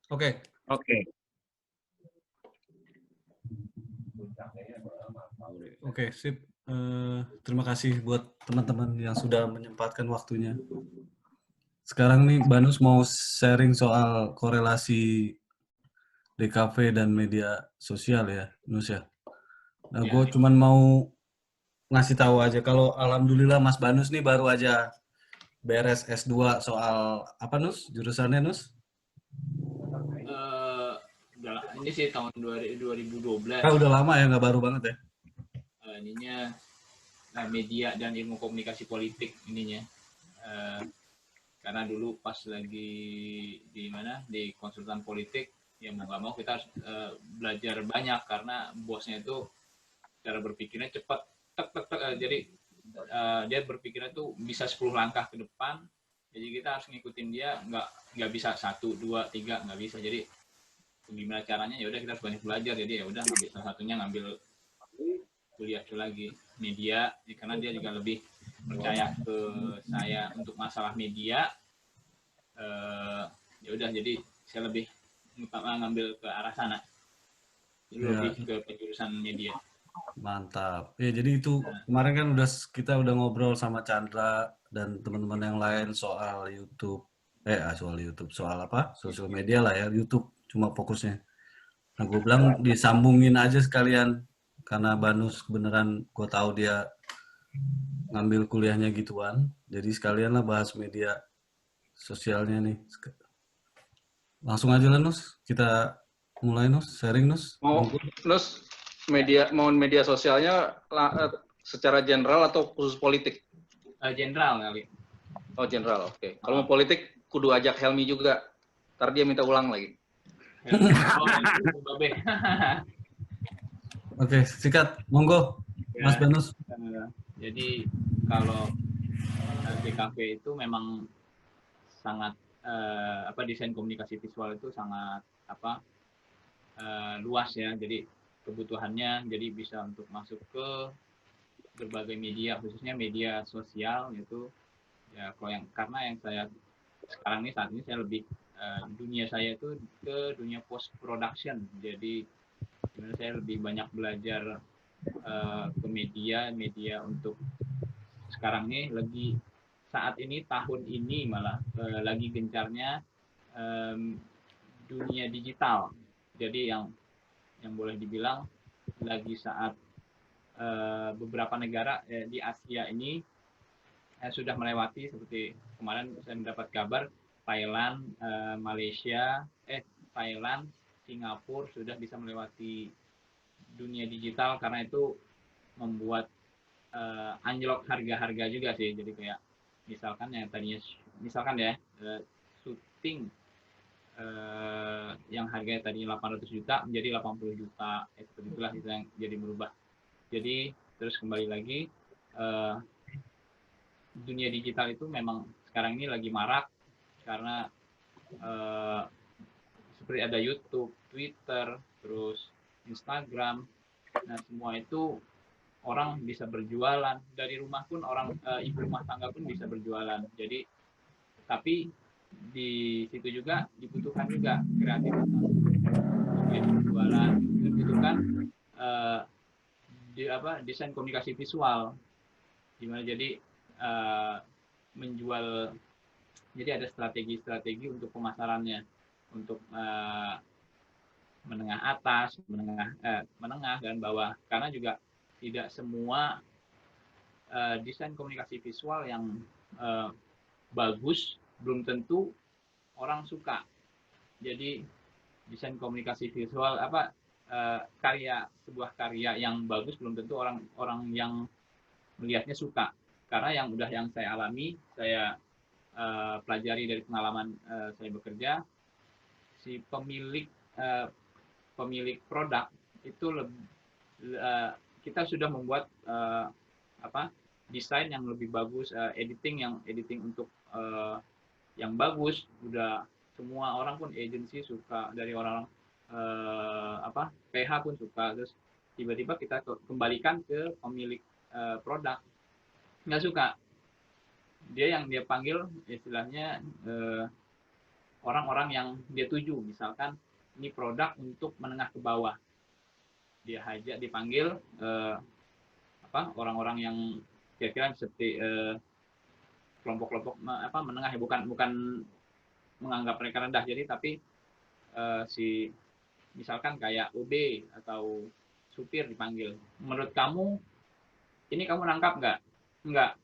Oke, Oke. oke, sip. Terima kasih buat teman-teman yang sudah menyempatkan waktunya. Sekarang nih Banus mau sharing soal korelasi DKV dan media sosial ya, Nus ya. Nah, gue Ya, cuman mau ngasih tahu aja kalau alhamdulillah Mas Banus nih baru aja beres S2 soal apa Nus? Jurusannya Nus? eh, ini sih tahun 2012. Ah, udah lama ya, nggak baru banget ya. Ininya media dan ilmu komunikasi politik ininya. Eh, karena dulu pas lagi di mana di konsultan politik, ya mau nggak mau kita harus belajar banyak karena bosnya itu cara berpikirnya cepat, tek tek tek, jadi dia berpikirnya tuh bisa 10 langkah ke depan, jadi kita harus ngikutin dia, nggak bisa satu dua tiga, nggak bisa. Jadi gimana caranya, ya udah kita harus banyak belajar. Jadi ya udah, ngambil salah satunya, ngambil kuliah itu lagi media, karena dia juga lebih percaya ke saya untuk masalah media. Ya udah, jadi saya lebih ngambil ke arah sana, jadi lebih Ya, ke penjurusan media. mantap. Ya, jadi itu kemarin kan kita udah ngobrol sama Chandra dan teman-teman yang lain soal YouTube. Soal YouTube, soal apa? Sosial media lah ya, YouTube cuma fokusnya. Nah, gue bilang disambungin aja sekalian karena Banus beneran gue tahu dia ngambil kuliahnya gituan. Jadi sekalian lah bahas media sosialnya nih. Langsung aja lah Nus, kita mulai Nus, sharing Nus. Mau Monggo. Nus, media sosialnya secara general atau khusus politik? Jenderal kali. Oh, general, oke. Kalau mau politik, kudu ajak Helmi juga. Ntar dia minta ulang lagi. Oke, sikat. Monggo, Mas Ya, Banus. jadi kalau DKV itu memang sangat desain komunikasi visual itu sangat luas ya. Jadi kebutuhannya jadi bisa untuk masuk ke berbagai media, khususnya media sosial itu. Ya, kalau yang karena yang saya sekarang ini, saat ini saya lebih dunia saya itu ke dunia post production. Jadi saya lebih banyak belajar ke media untuk sekarang ini, lagi saat ini tahun ini malah lagi gencarnya um, dunia digital. Jadi yang boleh dibilang lagi saat beberapa negara di Asia ini sudah melewati, seperti kemarin saya mendapat kabar Thailand, Malaysia, Thailand, Singapura sudah bisa melewati dunia digital, karena itu membuat anjlok harga-harga juga sih. Jadi kayak misalkan yang tadinya, misalkan ya, syuting yang harganya tadinya 800 juta menjadi 80 juta, seperti itulah itu yang jadi berubah. Jadi terus kembali lagi, dunia digital itu memang sekarang ini lagi marak karena seperti ada YouTube, Twitter, terus Instagram. Nah, semua itu orang bisa berjualan dari rumah pun, orang ibu rumah tangga pun bisa berjualan. Jadi tapi di situ juga dibutuhkan juga kreativitas. Jadi jualan dibutuhkan uh, desain komunikasi visual, gimana jadi uh, menjual. Jadi ada strategi-strategi untuk pemasarannya, untuk menengah atas, menengah dan bawah, karena juga tidak semua desain komunikasi visual yang bagus belum tentu orang suka. Jadi desain komunikasi visual sebuah karya yang bagus belum tentu orang yang melihatnya suka. Karena yang saya alami, saya pelajari dari pengalaman saya bekerja, si pemilik produk itu kita sudah membuat desain yang lebih bagus, editing untuk yang bagus, udah semua orang pun, agensi suka, dari orang PH pun suka. Terus tiba-tiba kita kembalikan ke pemilik produk, nggak suka. Dia panggil istilahnya orang-orang yang dia tuju. Misalkan ini produk untuk menengah ke bawah, dia dipanggil orang-orang yang kira-kira seperti kelompok-kelompok menengah ya, bukan menganggap mereka rendah. Jadi tapi misalkan kayak OB atau supir dipanggil. Menurut kamu ini kamu nangkap nggak? Nggak.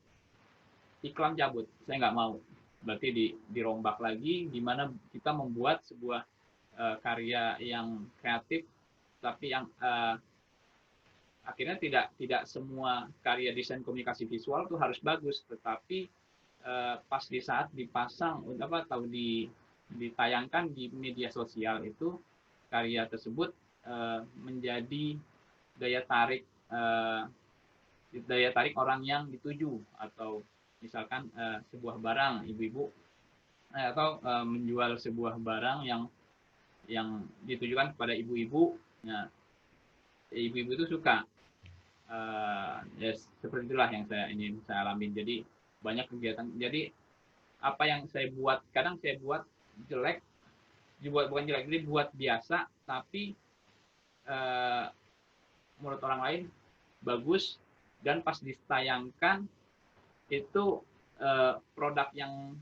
Iklan cabut. Saya nggak mau. Berarti dirombak lagi, gimana kita membuat sebuah karya yang kreatif, tapi yang akhirnya tidak semua karya desain komunikasi visual itu harus bagus, tetapi pas di saat dipasang atau ditayangkan di media sosial itu karya tersebut menjadi daya tarik orang yang dituju, atau misalkan sebuah barang ibu-ibu atau menjual sebuah barang yang ditujukan kepada ibu-ibu. Nah, ibu-ibu itu suka. Ya seperti itulah yang saya alami. Jadi banyak kegiatan. Jadi apa yang saya buat, kadang saya buat jelek, bukan jelek, jadi buat biasa, tapi menurut orang lain bagus, dan pas ditayangkan itu produk yang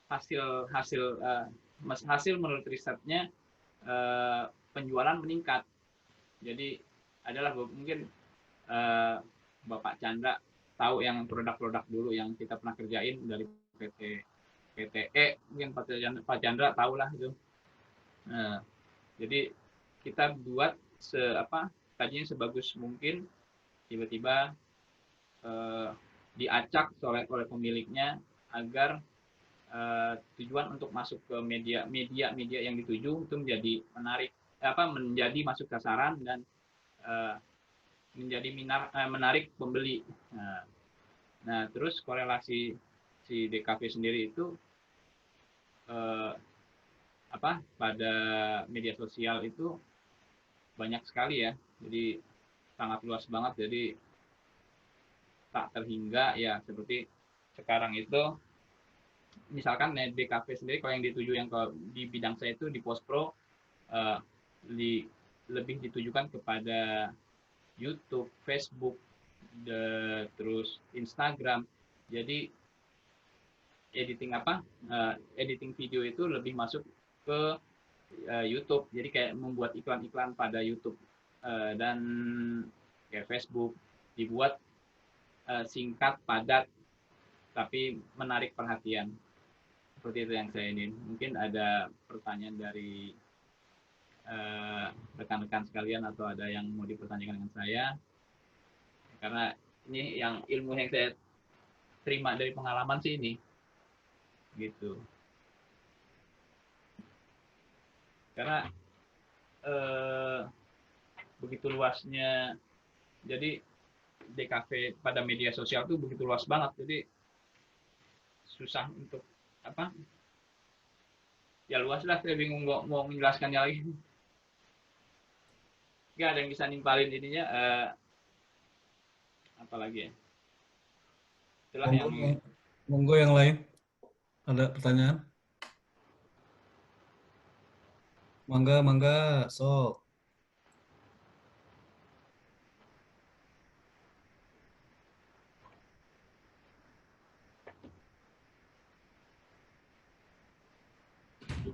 hasil menurut risetnya penjualan meningkat. Jadi adalah mungkin Bapak Chandra tahu yang produk-produk dulu yang kita pernah kerjain dari PTE, mungkin Pak Chandra tahu lah itu. Jadi kita buat tadinya sebagus mungkin, tiba-tiba diacak oleh pemiliknya agar tujuan untuk masuk ke media yang dituju itu menjadi menarik, menjadi masuk sasaran dan menjadi menarik pembeli. Nah, terus korelasi si DKV sendiri itu pada media sosial itu banyak sekali ya, jadi sangat luas banget, jadi tak terhingga ya. Seperti sekarang itu misalkan DKV sendiri, kalau yang dituju yang di bidang saya itu di post pro lebih ditujukan kepada YouTube, Facebook, terus Instagram. Jadi editing video itu lebih masuk ke YouTube. Jadi kayak membuat iklan-iklan pada YouTube dan kayak Facebook, dibuat singkat, padat, tapi menarik perhatian. Seperti itu yang saya ingin. Mungkin ada pertanyaan dari rekan-rekan sekalian, atau ada yang mau dipertanyakan dengan saya, karena ini yang ilmu yang saya terima dari pengalaman sih ini gitu. Karena begitu luasnya, jadi DKV pada media sosial itu begitu luas banget, jadi susah untuk ya luas lah, saya bingung mau menjelaskannya lagi. Nggak ada yang bisa nimpalin ininya apa lagi ya. Itulah monggo yang lain ada pertanyaan, mangga sok.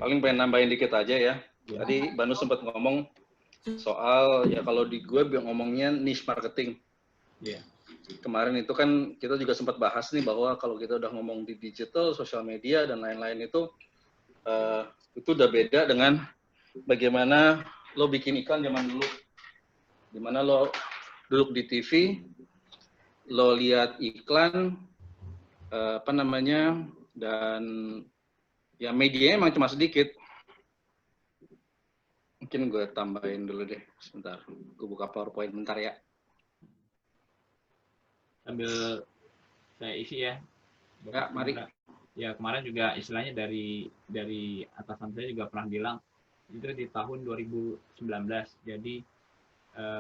Paling pengen nambahin dikit aja ya. Tadi Banu sempat ngomong soal, ya kalau di gue ngomongnya niche marketing. Yeah. Kemarin itu kan kita juga sempat bahas nih bahwa kalau kita udah ngomong di digital, sosial media dan lain-lain itu udah beda dengan bagaimana lo bikin iklan zaman dulu. Dimana lo duduk di TV, lo lihat iklan, dan ya medianya emang cuma sedikit. Mungkin gue tambahin dulu deh, sebentar. Gue buka PowerPoint bentar ya. Sambil saya isi ya. Ya, mari. Ya, kemarin juga istilahnya dari atasan saya juga pernah bilang, itu di tahun 2019. Jadi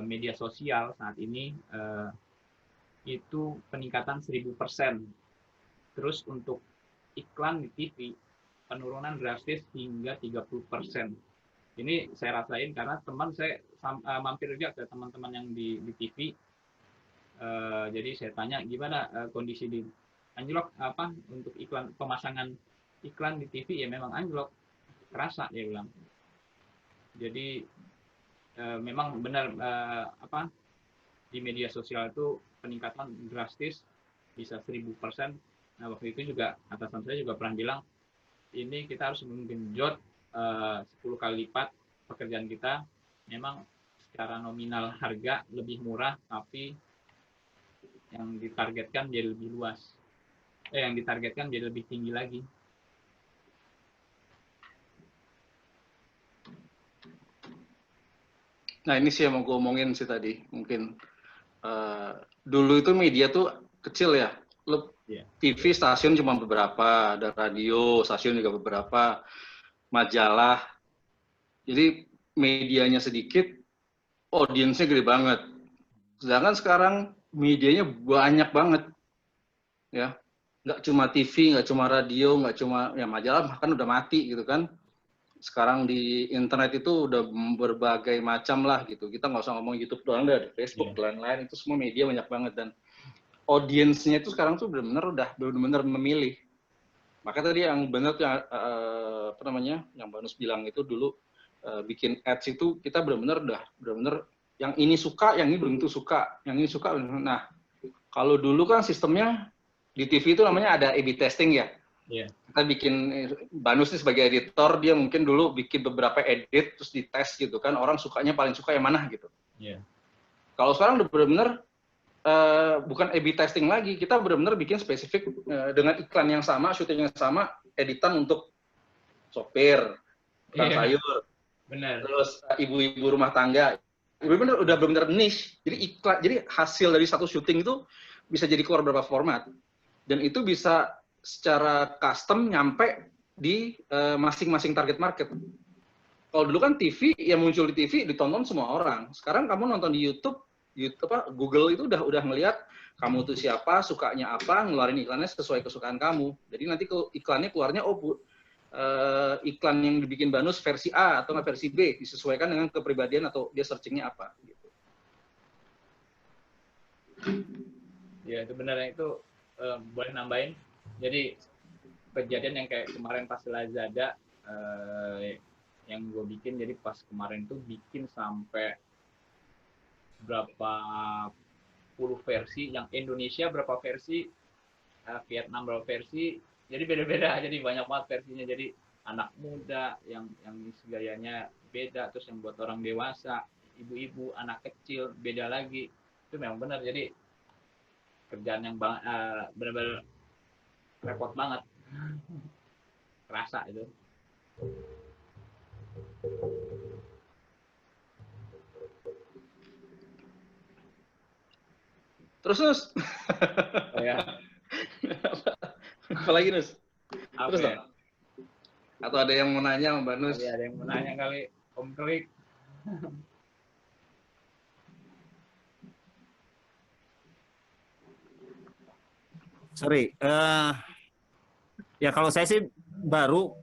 media sosial saat ini itu peningkatan 1000%. Terus untuk iklan di TV penurunan drastis hingga 30%. Ini saya rasain karena teman saya mampir juga ke teman-teman yang di TV. Jadi saya tanya gimana kondisi di anjlok apa untuk iklan, pemasangan iklan di TV, ya memang anjlok, kerasa dia bilang. Jadi memang benar apa di media sosial itu peningkatan drastis bisa 1000%. Nah, waktu itu juga atasan saya juga pernah bilang ini kita harus menggenjot 10 kali lipat pekerjaan kita. Memang secara nominal harga lebih murah, tapi yang ditargetkan jadi lebih luas. Yang ditargetkan jadi lebih tinggi lagi. Nah ini sih yang mau gue omongin sih tadi. Mungkin dulu itu media tuh kecil ya. TV stasiun cuma beberapa, ada radio, stasiun juga beberapa, majalah. Jadi medianya sedikit, audiensnya gede banget. Sedangkan sekarang medianya banyak banget, ya. Nggak cuma TV, nggak cuma radio, nggak cuma ya majalah, bahkan udah mati gitu kan. Sekarang di internet itu udah berbagai macam lah gitu. Kita nggak usah ngomong YouTube doang, ada Facebook, lain-lain, itu semua media banyak banget. Dan audiensnya itu sekarang tuh benar-benar memilih. Maka tadi yang benar tuh apa namanya, yang Banus bilang itu dulu bikin ads itu kita benar-benar yang ini suka, yang ini belum tentu suka, yang ini suka. Nah, kalau dulu kan sistemnya di TV itu namanya ada A/B testing ya. Kita bikin, Banus nih sebagai editor, dia mungkin dulu bikin beberapa edit terus dites gitu kan, orang sukanya paling suka yang mana gitu. Kalau sekarang udah benar-benar bukan A/B testing lagi, kita benar-benar bikin spesifik dengan iklan yang sama, syuting yang sama, editan untuk sopir, tukang sayur, terus ibu-ibu rumah tangga. Benar-benar udah benar-benar niche. Jadi iklan, jadi hasil dari satu syuting itu bisa jadi keluar beberapa format, dan itu bisa secara custom nyampe di masing-masing target market. Kalau dulu kan TV yang muncul di TV ditonton semua orang. Sekarang kamu nonton di YouTube Google itu udah ngelihat kamu tuh siapa, sukanya apa, ngeluarin iklannya sesuai kesukaan kamu. Jadi nanti iklannya keluarnya iklan yang dibikin Banus versi A atau versi B, disesuaikan dengan kepribadian atau dia searchingnya apa. Gitu. Ya itu benar, itu boleh nambahin. Jadi kejadian yang kayak kemarin pas Lazada yang gue bikin, jadi pas kemarin tuh bikin sampai berapa puluh versi, yang Indonesia berapa versi, Vietnam berapa versi, jadi beda-beda, jadi banyak banget versinya. Jadi anak muda yang gayanya beda, terus yang buat orang dewasa, ibu-ibu, anak kecil beda lagi. Itu memang benar, jadi kerjaan yang benar-benar repot banget, kerasa itu. Terus Nus. Ya. Apa lagi Nus? Apa terus ya? dong? Atau ada yang mau nanya Mbak Nus? Ada yang mau nanya kali, Om Klik. Sorry, ya kalau saya sih baru,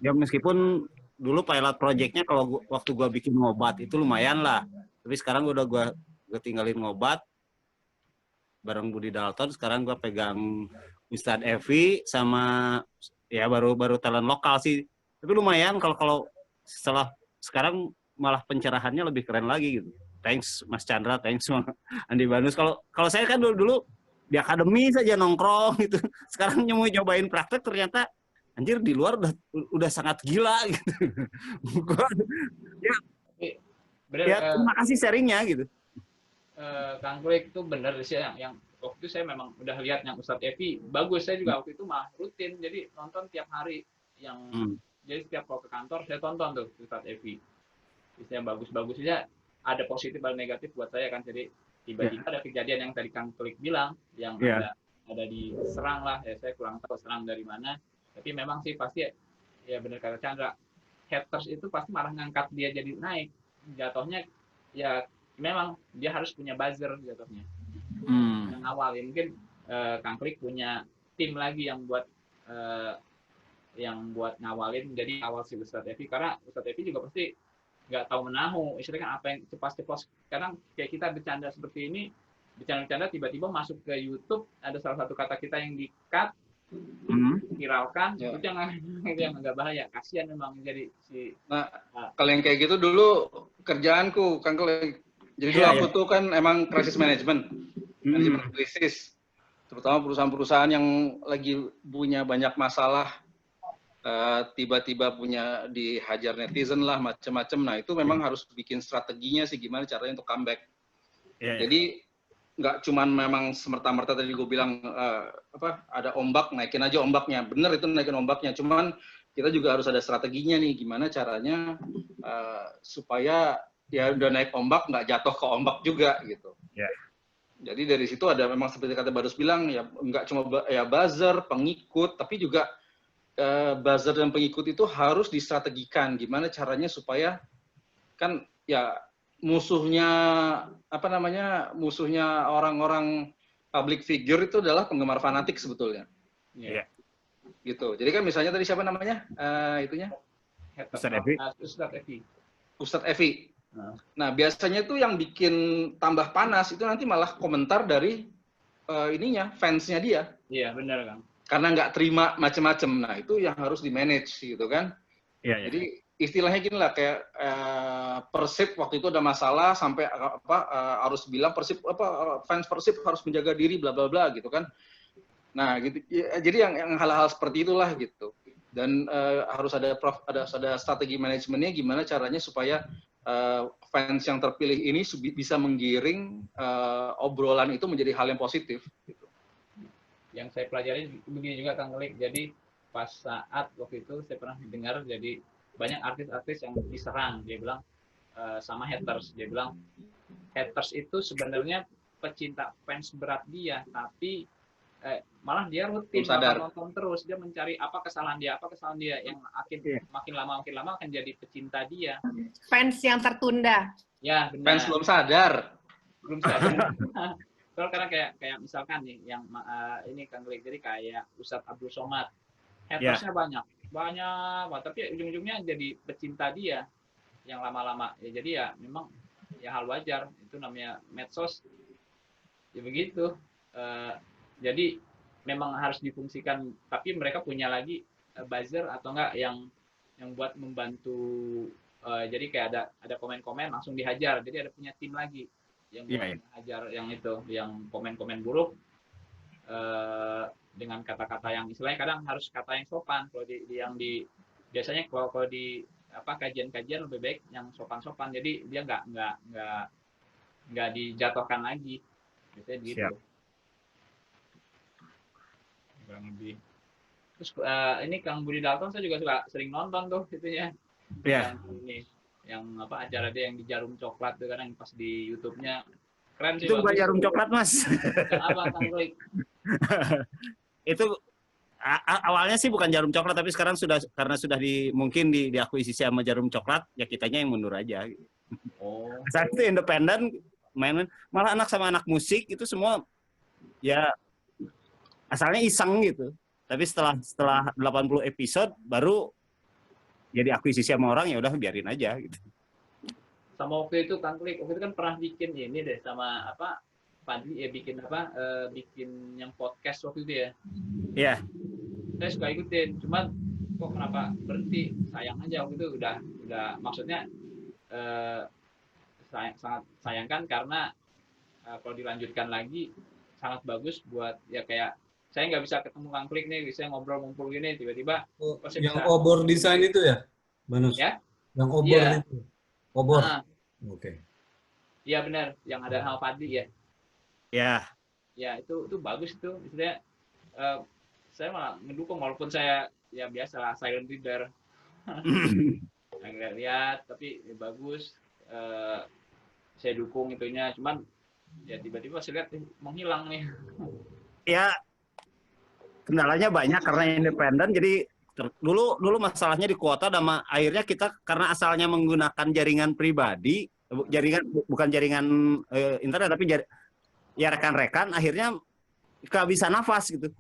ya meskipun dulu pilot project-nya kalau waktu gua bikin ngobat itu lumayan lah, tapi sekarang udah gua tinggalin ngobat bareng Budi Dalton. Sekarang gua pegang Ustadz Evi sama ya baru talent lokal sih, tapi lumayan. Kalau setelah sekarang malah pencerahannya lebih keren lagi gitu. Thanks Mas Chandra, thanks Andi Banus. Kalau saya kan dulu di akademi saja nongkrong gitu. Sekarang nyobain praktek ternyata anjir di luar udah sangat gila gitu. Terima kasih sharingnya gitu. Kang Klik itu benar sih, yang waktu itu saya memang udah lihat yang Ustadz Evi bagus. Saya juga waktu itu mah rutin, jadi nonton tiap hari yang jadi setiap kalau ke kantor saya tonton tuh Ustadz Evi. Yang bagus-bagusnya ada positif dan negatif buat saya kan. Jadi tiba-tiba ada kejadian yang tadi Kang Klik bilang, yang ada diserang lah, ya saya kurang tahu serang dari mana, tapi memang sih pasti ya benar kata Chandra, haters itu pasti malah ngangkat dia jadi naik jatuhnya. Ya memang dia harus punya buzzer jatuhnya yang awal ya. Mungkin Kang Klik punya tim lagi yang buat yang buat ngawalin jadi awal si Ustadz Evi, karena Ustadz Evi juga pasti nggak tahu menahu istilahnya kan apa yang cepat-cepat. Kadang kayak kita bercanda seperti ini, bercanda-bercanda tiba-tiba masuk ke YouTube ada salah satu kata kita yang di-cut, viralkan, Ya. itu yang agak bahaya. Kasihan memang jadi si. Nah, kalau yang kayak gitu dulu kerjaanku, Kang Kelek. Jadi dulu aku tuh kan emang crisis management, manajemen krisis. Terutama perusahaan-perusahaan yang lagi punya banyak masalah, tiba-tiba punya dihajar netizen lah, macam-macam. Nah, itu memang harus bikin strateginya sih, gimana caranya untuk comeback. Jadi nggak cuman memang semerta-merta tadi gue bilang ada ombak, naikin aja ombaknya. Bener itu naikin ombaknya, cuman kita juga harus ada strateginya nih, gimana caranya supaya ya udah naik ombak nggak jatuh ke ombak juga gitu. Jadi dari situ ada memang seperti kata Barus bilang ya, nggak cuma ya buzzer, pengikut, tapi juga buzzer dan pengikut itu harus distrategikan gimana caranya supaya kan ya musuhnya musuhnya orang-orang public figure itu adalah penggemar fanatik sebetulnya. Gitu. Jadi kan misalnya tadi siapa namanya itunya? Ustadz Evi. Nah, biasanya tuh yang bikin tambah panas itu nanti malah komentar dari fansnya dia. Iya, benar, Kang. Karena nggak terima macam-macam. Nah, itu yang harus di-manage gitu kan. Jadi istilahnya gini lah, kayak Persib waktu itu ada masalah sampai harus bilang fans Persib harus menjaga diri bla bla bla gitu kan. Nah, gitu. Jadi yang hal-hal seperti itulah gitu. Dan harus ada strategi manajemennya gimana caranya supaya fans yang terpilih ini bisa menggiring obrolan itu menjadi hal yang positif. Gitu. Yang saya pelajari begini juga, Kang Kelik. Jadi pas saat waktu itu saya pernah dengar, jadi banyak artis-artis yang diserang. Dia bilang sama haters. Dia bilang haters itu sebenarnya pecinta fans berat dia, tapi malah dia rutin nonton terus, dia mencari apa kesalahan dia yang makin lama akan jadi pecinta dia. Fans yang tertunda. Ya, benar. Fans belum sadar. Kalau karena kayak misalkan nih yang ini Kang Glik, jadi kayak Ustadz Abdul Somad, hatersnya banyak, tapi ujung-ujungnya jadi pecinta dia yang lama-lama. Ya, jadi ya memang ya hal wajar, itu namanya medsos. Ya begitu. Jadi memang harus difungsikan, tapi mereka punya lagi buzzer atau enggak yang buat membantu. Jadi kayak ada komen-komen langsung dihajar. Jadi ada punya tim lagi yang buat menghajar yang itu, yang komen-komen buruk dengan kata-kata yang istilahnya kadang harus kata yang sopan. Kalau biasanya kalau di kajian-kajian lebih baik yang sopan-sopan. Jadi dia nggak dijatuhkan lagi. Biasanya gitu. Lebih. Terus ini Kang Budi Dalton saya juga sering nonton tuh itunya. Yang acara dia yang di Jarum Coklat tuh kadang pas di YouTube-nya keren sih. Itu bukan Jarum Coklat, Mas. Apa Kang Klik? Itu awalnya sih bukan Jarum Coklat, tapi sekarang karena sudah mungkin diakuisisi sama Jarum Coklat, ya kitanya yang mundur aja. Oh. Saat itu independen, main malah anak sama anak musik itu semua ya asalnya iseng gitu. Tapi setelah 80 episode baru jadi akuisisi sama orang, ya udah biarin aja gitu. Sama waktu itu Kang Klik, waktu itu kan pernah bikin ini deh sama Fadli ya, bikin yang podcast waktu itu ya. Iya. Saya suka ikutin, cuman kok kenapa berhenti? Sayang aja waktu itu udah maksudnya sangat sayangkan karena kalau dilanjutkan lagi sangat bagus buat ya kayak saya nggak bisa ketemu Kang Klik nih, bisa ngobrol-ngobrol gini tiba-tiba. Yang obor desain itu ya, Banus? Ya? Yang obor itu. Obor. Oke. Iya benar, yang ada Hal Fadli ya. Ya. Ya itu bagus itu, maksudnya saya malah ngedukung walaupun saya ya biasalah silent reader. Nggak lihat tapi ya bagus. Saya dukung itunya, cuman ya tiba-tiba saya lihat menghilang nih. Ya kendalanya banyak karena independen, jadi dulu masalahnya di kuota, dan akhirnya kita karena asalnya menggunakan jaringan pribadi, bukan jaringan internet, tapi ya rekan-rekan, akhirnya kehabisan nafas gitu.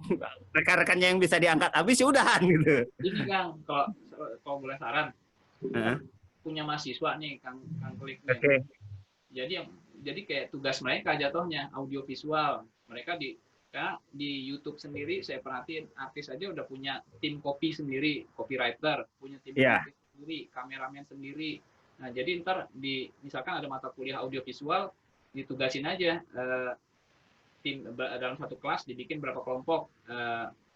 Rekan-rekannya yang bisa diangkat habis ya udahan gitu. Ini Kang, kalau boleh saran, Heeh. punya mahasiswa nih Kang Klik nih. Oke. Jadi kayak tugas mereka jatuhnya audiovisual. Mereka di YouTube sendiri saya perhatiin artis aja udah punya tim copy sendiri, copywriter, punya tim Iya. kreatif sendiri, kameramen sendiri. Nah, jadi ntar misalkan ada mata kuliah audiovisual, ditugasin aja tim dalam satu kelas dibikin berapa kelompok.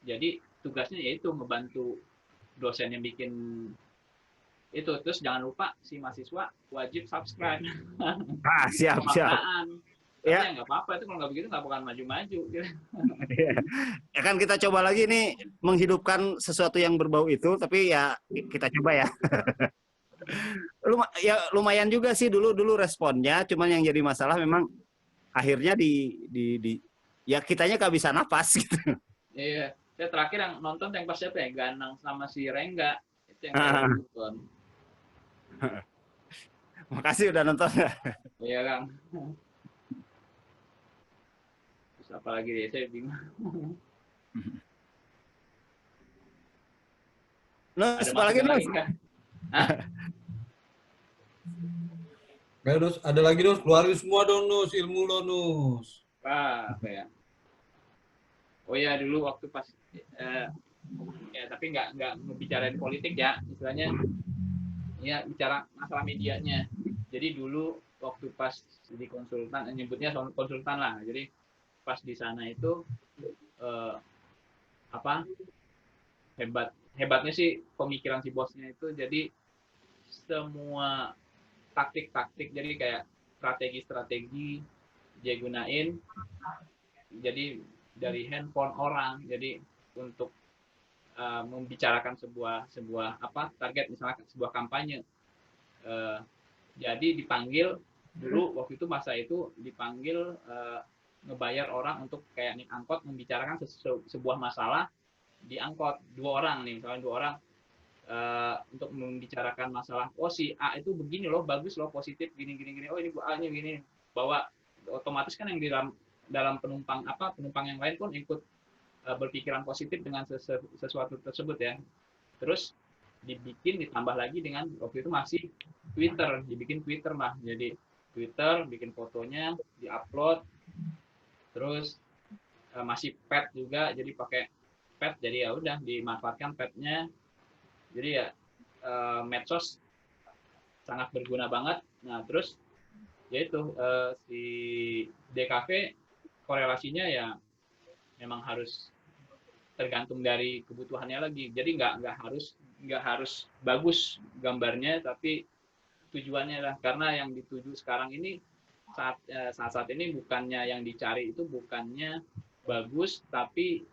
Jadi tugasnya yaitu ngebantu dosen yang bikin itu. Terus jangan lupa si mahasiswa wajib subscribe. Ah, siap. Pemaknaan. Tapi Ya. ya nggak apa-apa, itu kalau nggak begitu nggak bakalan maju-maju. Ya kan kita coba lagi nih menghidupkan sesuatu yang berbau itu, tapi ya kita coba ya. Lumayan juga sih dulu responnya, cuman yang jadi masalah memang akhirnya ya kitanya kehabisan napas gitu. Iya, saya terakhir yang nonton yang pas siapa ya? Ganang sama si Rengga. Itu yang saya nonton. Makasih udah nonton. Iya, Kang. Terus apa lagi deh, saya bingung. Nus, apa lagi Nus? Hah? Ayo Nus, ada lagi Nus, keluarin semua dong Nus, ilmu lo Nus. Apa ya? Oh ya, dulu waktu pas ya tapi nggak ngebicarain politik ya, istilahnya ya bicara masalah medianya. Jadi dulu waktu pas di konsultan, nyebutnya konsultan lah. Jadi pas di sana itu hebatnya sih pemikiran si bosnya itu. Jadi semua taktik-taktik, jadi kayak strategi-strategi dia gunain. Jadi dari handphone orang, jadi untuk membicarakan sebuah target, misalnya sebuah kampanye. Jadi dipanggil dulu waktu itu masa itu dipanggil ngebayar orang untuk kayak naik angkot membicarakan sebuah masalah di angkot, 2 orang nih, misalnya 2 orang untuk membicarakan masalah, oh si A itu begini loh, bagus loh, positif gini, oh ini Bu A-nya gini, bahwa otomatis kan yang di dalam penumpang yang lain pun ikut berpikiran positif dengan sesuatu tersebut ya. Terus ditambah lagi dengan waktu itu masih Twitter, dibikin Twitter mah. Jadi Twitter, bikin fotonya, diupload. Terus masih pet juga, jadi pakai pet, jadi ya udah dimanfaatkan petnya. Jadi ya medsos sangat berguna banget. Nah, terus yaitu si DKV korelasinya ya memang harus tergantung dari kebutuhannya lagi. Jadi nggak harus bagus gambarnya, tapi tujuannya lah, karena yang dituju sekarang ini saat ini bukannya yang dicari itu bukannya bagus, tapi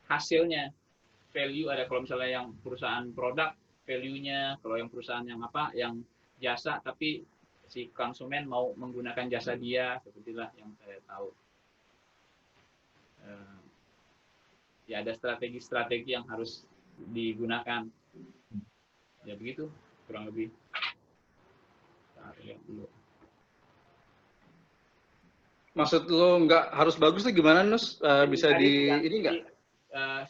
hasilnya, value ada. Kalau misalnya yang perusahaan produk value-nya, kalau yang perusahaan yang jasa, tapi si konsumen mau menggunakan jasa dia, sepertilah yang saya tahu. Ya ada strategi-strategi yang harus digunakan. Ya begitu, kurang lebih. Maksud lo nggak harus bagus tuh gimana Nus? Bisa ini nggak?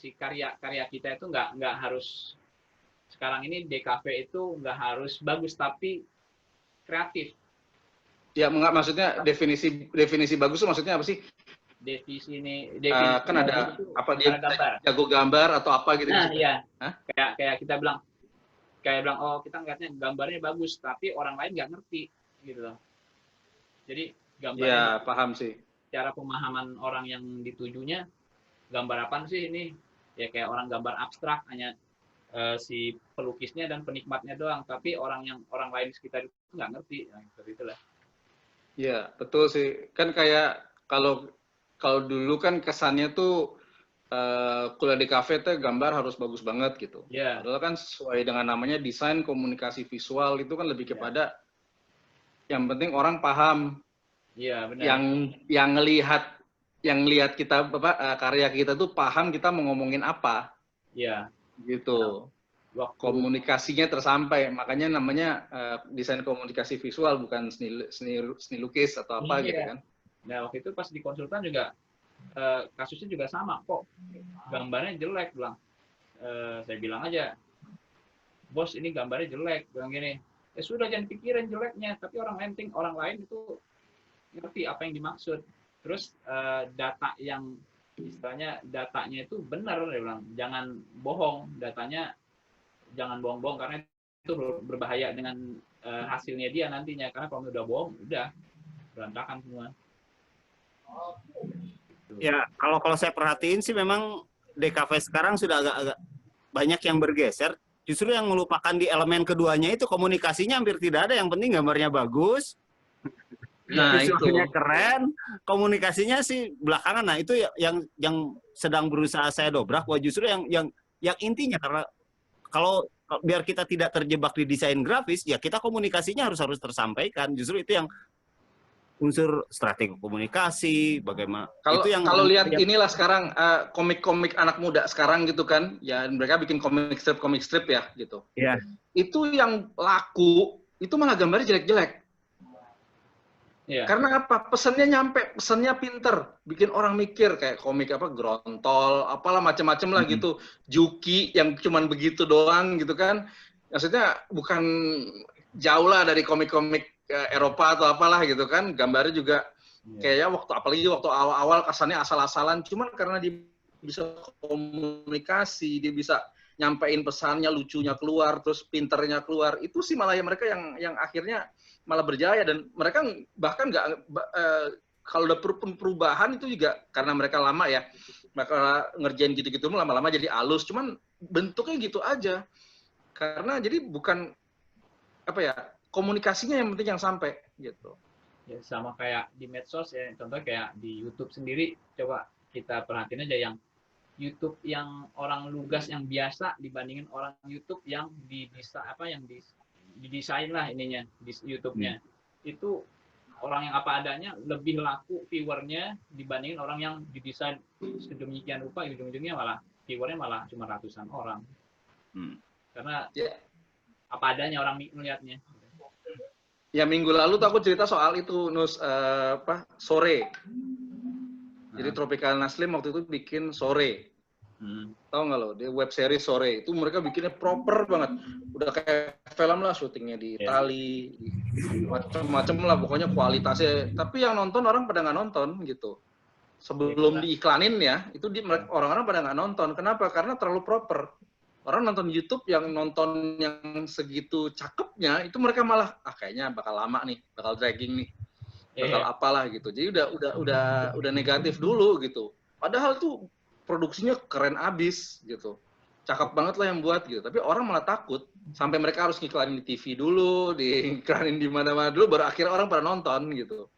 Si karya kita itu nggak harus, sekarang ini DKV itu nggak harus bagus, tapi kreatif. Ya maksudnya definisi bagus tuh maksudnya apa sih? Definisi kan ada apa dia jago gambar atau apa gitu? Nah iya, kayak kita bilang oh kita ngeliatnya gambarnya bagus, tapi orang lain nggak ngerti gitu loh. Jadi gambarnya, ya paham sih. Cara pemahaman orang yang ditujunya, gambar apa sih ini? Ya kayak orang gambar abstrak, hanya si pelukisnya dan penikmatnya doang, tapi orang lain sekitar itu nggak ngerti. Nah, seperti itulah. Ya betul sih. Kan kayak kalau dulu kan kesannya tuh kuliah di kafe tuh gambar harus bagus banget gitu. Yeah. Padahal kan sesuai dengan namanya desain komunikasi visual itu kan lebih kepada yang penting orang paham. Iya, benar. Yang lihat kita karya kita tuh paham kita mau ngomongin apa. Iya. Gitu. Komunikasinya tersampai. Makanya namanya desain komunikasi visual, bukan seni lukis atau apa gitu kan. Nah, waktu itu pas di konsultan juga kasusnya juga sama kok, gambarnya jelek, bilang. Saya bilang aja, bos ini gambarnya jelek, bilang gini, sudah jangan pikirin jeleknya, tapi orang lain itu ngerti apa yang dimaksud. Terus data yang istilahnya datanya itu benar, dia bilang, jangan bohong, datanya jangan bohong-bohong karena itu berbahaya dengan hasilnya dia nantinya, karena kalau udah bohong udah berantakan semua. Ya, kalau saya perhatiin sih memang DKV sekarang sudah agak banyak yang bergeser. Justru yang melupakan di elemen keduanya itu komunikasinya hampir tidak ada. Yang penting gambarnya bagus, Nah, visualnya itu. keren, komunikasinya sih belakangan. Nah, itu yang sedang berusaha saya dobrak. Wah, justru yang intinya, karena kalau biar kita tidak terjebak di desain grafis, ya kita komunikasinya harus tersampaikan. Justru itu yang unsur strategi komunikasi, bagaimana Kalau itu yang lihat inilah sekarang komik-komik anak muda sekarang gitu kan, ya mereka bikin komik strip ya gitu. ya. Itu yang laku itu malah gambarnya jelek-jelek. Iya. Karena apa? Pesannya nyampe, pesannya pinter, bikin orang mikir kayak komik apa Grontol, apalah macam-macam lah gitu. Juki yang cuman begitu doang gitu kan. Maksudnya bukan jauh lah dari komik-komik Eropa atau apalah gitu kan. Gambarnya juga kayaknya apalagi waktu awal-awal kesannya asal-asalan, cuman karena dia bisa komunikasi, dia bisa nyampein pesannya, lucunya keluar, terus pinternya keluar, itu sih malah ya mereka yang akhirnya malah berjaya. Dan mereka bahkan nggak kalau udah perubahan itu juga karena mereka lama ya, mereka ngerjain gitu-gitu lama-lama jadi halus, cuman bentuknya gitu aja. Karena jadi bukan apa ya, komunikasinya yang penting yang sampai gitu. Ya, sama kayak di medsos ya, contoh kayak di YouTube sendiri, coba kita perhatiin aja yang YouTube yang orang lugas yang biasa dibandingin orang YouTube yang didesain lah ininya di YouTube-nya. Itu orang yang apa adanya lebih laku viewernya dibandingin orang yang didesain sedemikian rupa, ujung-ujungnya malah viewernya malah cuma ratusan orang. Karena apa adanya orang melihatnya. Ya minggu lalu tuh aku cerita soal itu Sore. Jadi Tropical Naslim waktu itu bikin Sore. Tahu nggak lo? Dia web series Sore. Itu mereka bikinnya proper banget. Udah kayak film lah, syutingnya di Itali, macam-macam lah. Pokoknya kualitasnya. Tapi yang nonton orang pada nggak nonton gitu. Sebelum diiklanin ya, itu orang-orang pada nggak nonton. Kenapa? Karena terlalu proper. Orang nonton YouTube yang nonton yang segitu cakepnya, itu mereka malah kayaknya bakal lama nih, bakal dragging nih, bakal apalah gitu. Jadi udah negatif dulu gitu. Padahal tuh produksinya keren abis gitu, cakep banget lah yang buat gitu. Tapi orang malah takut sampai mereka harus ngiklanin di TV dulu, diiklanin di mana-mana dulu, baru akhirnya orang pada nonton gitu.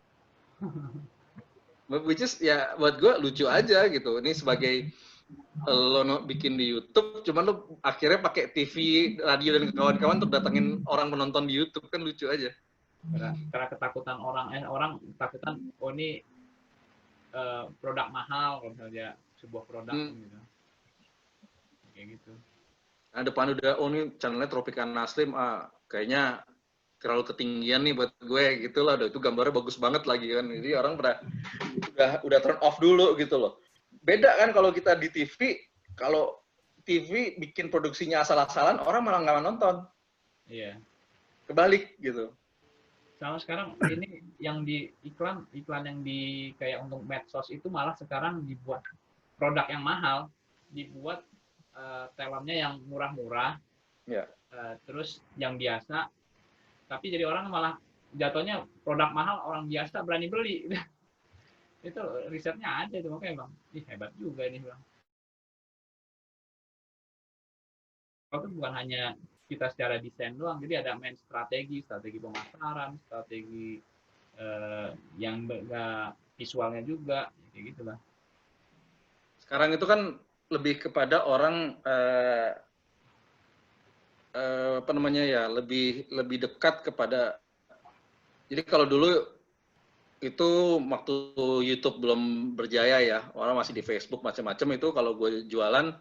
Which is ya buat gue lucu aja gitu. Ini sebagai lo bikin di YouTube, cuman lo akhirnya pakai TV, radio dan kawan-kawan untuk datengin orang menonton di YouTube, kan lucu aja. Karena ketakutan orang ketakutan, oh ini produk mahal kalau misalnya sebuah produk gitu. Kayak gitu. Nah, depan udah, oh ini channelnya Tropical Naslim, kayaknya terlalu ketinggian nih buat gue gitu lah. Itu gambarnya bagus banget lagi kan. Jadi orang udah turn off dulu gitu loh. Beda kan kalau kita di TV, kalau TV bikin produksinya asal-asalan, orang malah nggak nonton. Iya. Kebalik gitu. Sama sekarang ini yang di iklan yang di kayak untuk medsos itu malah sekarang dibuat produk yang mahal, dibuat telemnya yang murah-murah. Ya. Terus yang biasa, tapi jadi orang malah jatuhnya produk mahal orang biasa berani beli. Itu risetnya ada tuh, makanya bang, hebat juga ini bang. Itu bukan hanya kita secara desain doang, jadi ada main strategi pemasaran, strategi yang visualnya juga, kayak gitulah. Sekarang itu kan lebih kepada orang apa namanya ya, lebih dekat kepada. Jadi kalau dulu itu waktu YouTube belum berjaya ya, orang masih di Facebook macam-macam, itu kalau gue jualan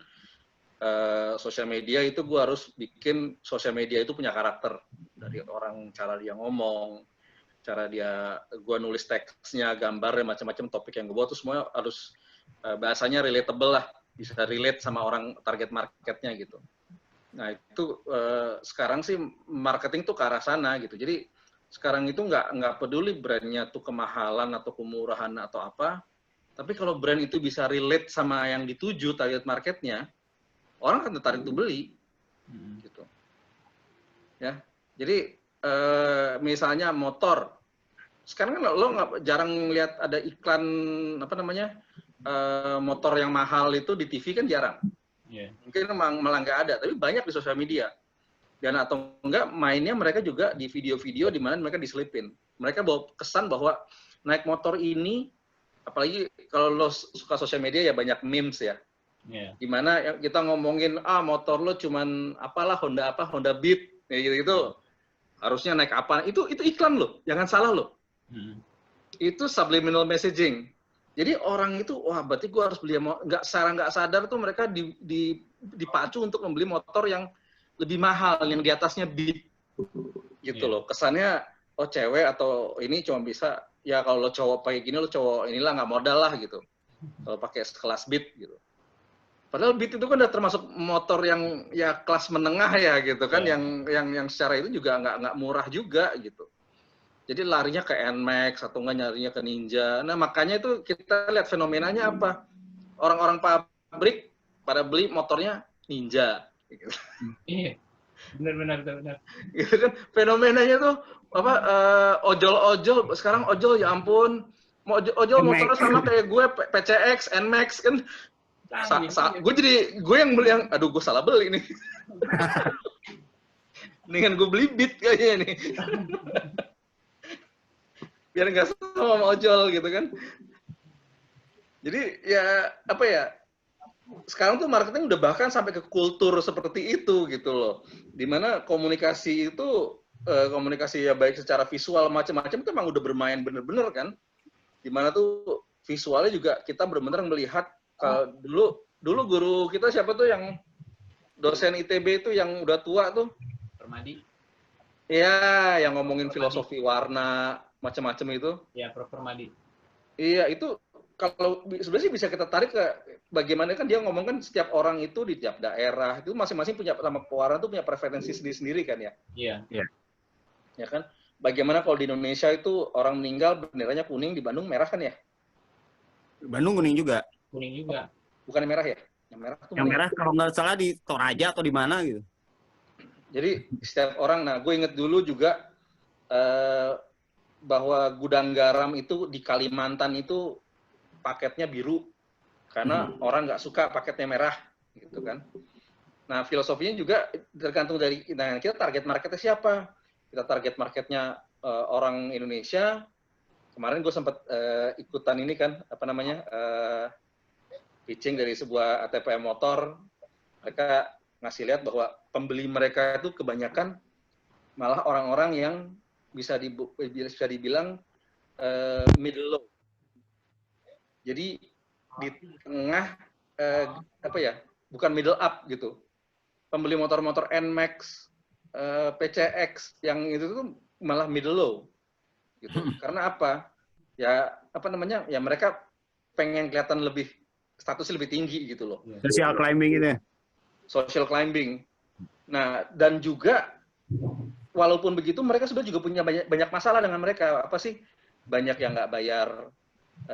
sosial media itu gue harus bikin sosial media itu punya karakter, dari orang, cara dia ngomong, cara dia, gue nulis teksnya, gambarnya, macam-macam topik yang gue buat tuh semua harus bahasanya relatable lah, bisa relate sama orang target marketnya gitu. Nah itu sekarang sih marketing tuh ke arah sana gitu. Jadi sekarang itu nggak peduli brandnya tuh kemahalan atau kemurahan atau apa, tapi kalau brand itu bisa relate sama yang dituju target marketnya, orang akan tertarik untuk beli, gitu. Ya, jadi misalnya motor, sekarang kan lo nggak jarang lihat ada iklan apa namanya motor yang mahal itu di TV kan jarang. Yeah. Mungkin malah nggak ada, tapi banyak di sosial media. Dan atau enggak mainnya mereka juga di video-video di mana mereka diselipin. Mereka bawa kesan bahwa naik motor ini, apalagi kalau lo suka sosial media ya banyak memes ya. Yeah. Dimana kita ngomongin motor lo cuman apalah Honda Beat kayak gitu. Harusnya naik apa? Itu iklan lo, jangan salah lo. Itu subliminal messaging. Jadi orang itu wah berarti gue harus beli nggak sadar tuh mereka dipacu untuk membeli motor yang lebih mahal, yang di atasnya Beat gitu loh. Kesannya oh cewek atau ini cuma bisa ya kalau lo cowok kayak gini lo cowok inilah nggak modal lah gitu. Kalau pakai sekelas Beat gitu. Padahal Beat itu kan udah termasuk motor yang ya kelas menengah ya gitu kan, yang secara itu juga nggak murah juga gitu. Jadi larinya ke NMAX atau nggak nyarinya ke Ninja. Nah makanya itu kita lihat fenomenanya apa? Orang-orang pabrik pada beli motornya Ninja. Iya, benar. Gitu kan fenomenanya tuh apa ojol sekarang ojol ya ampun ojol motornya sama kayak gue PCX, NMAX kan. Gue yang beli yang aduh gue salah beli nih. Mendingan gue beli Beat kayaknya nih. Biar nggak sama ojol gitu kan. Jadi ya apa ya? Sekarang tuh marketing udah bahkan sampai ke kultur seperti itu gitu loh. Dimana komunikasi itu komunikasi ya baik secara visual macam-macam itu emang udah bermain bener-bener kan. Dimana tuh visualnya juga kita benar-benar melihat dulu guru kita siapa tuh yang dosen ITB itu yang udah tua tuh? Permadi. Iya, yang ngomongin filosofi warna macam-macam itu. Iya, Prof. Permadi. Iya, itu kalau sebenarnya sih bisa kita tarik ke bagaimana kan dia ngomong kan setiap orang itu di tiap daerah itu masing-masing punya sama pewarna itu punya preferensi sendiri-sendiri kan ya. Iya. Ya kan? Bagaimana kalau di Indonesia itu orang meninggal benderanya kuning, di Bandung merah kan ya? Bandung kuning juga. Kuning juga. Bukan merah ya? Yang merah tuh yang merah kalau nggak salah di Toraja atau di mana gitu. Jadi setiap orang, nah gue inget dulu juga bahwa gudang garam itu di Kalimantan itu paketnya biru karena orang nggak suka paketnya merah gitu kan. Nah filosofinya juga tergantung dari kita target marketnya siapa. Kita target marketnya orang Indonesia. Kemarin gue sempat ikutan ini kan apa namanya pitching dari sebuah ATPM motor. Mereka ngasih lihat bahwa pembeli mereka itu kebanyakan malah orang-orang yang bisa dibilang middle low. Jadi di tengah apa ya, bukan middle up gitu. Pembeli motor-motor NMAX, PCX yang itu tuh malah middle low gitu. Karena apa? Ya apa namanya? Ya mereka pengen kelihatan lebih statusnya lebih tinggi gitu loh. Social climbing itu. Social climbing. Nah, dan juga walaupun begitu mereka sudah juga punya banyak masalah dengan mereka. Apa sih? Banyak yang nggak bayar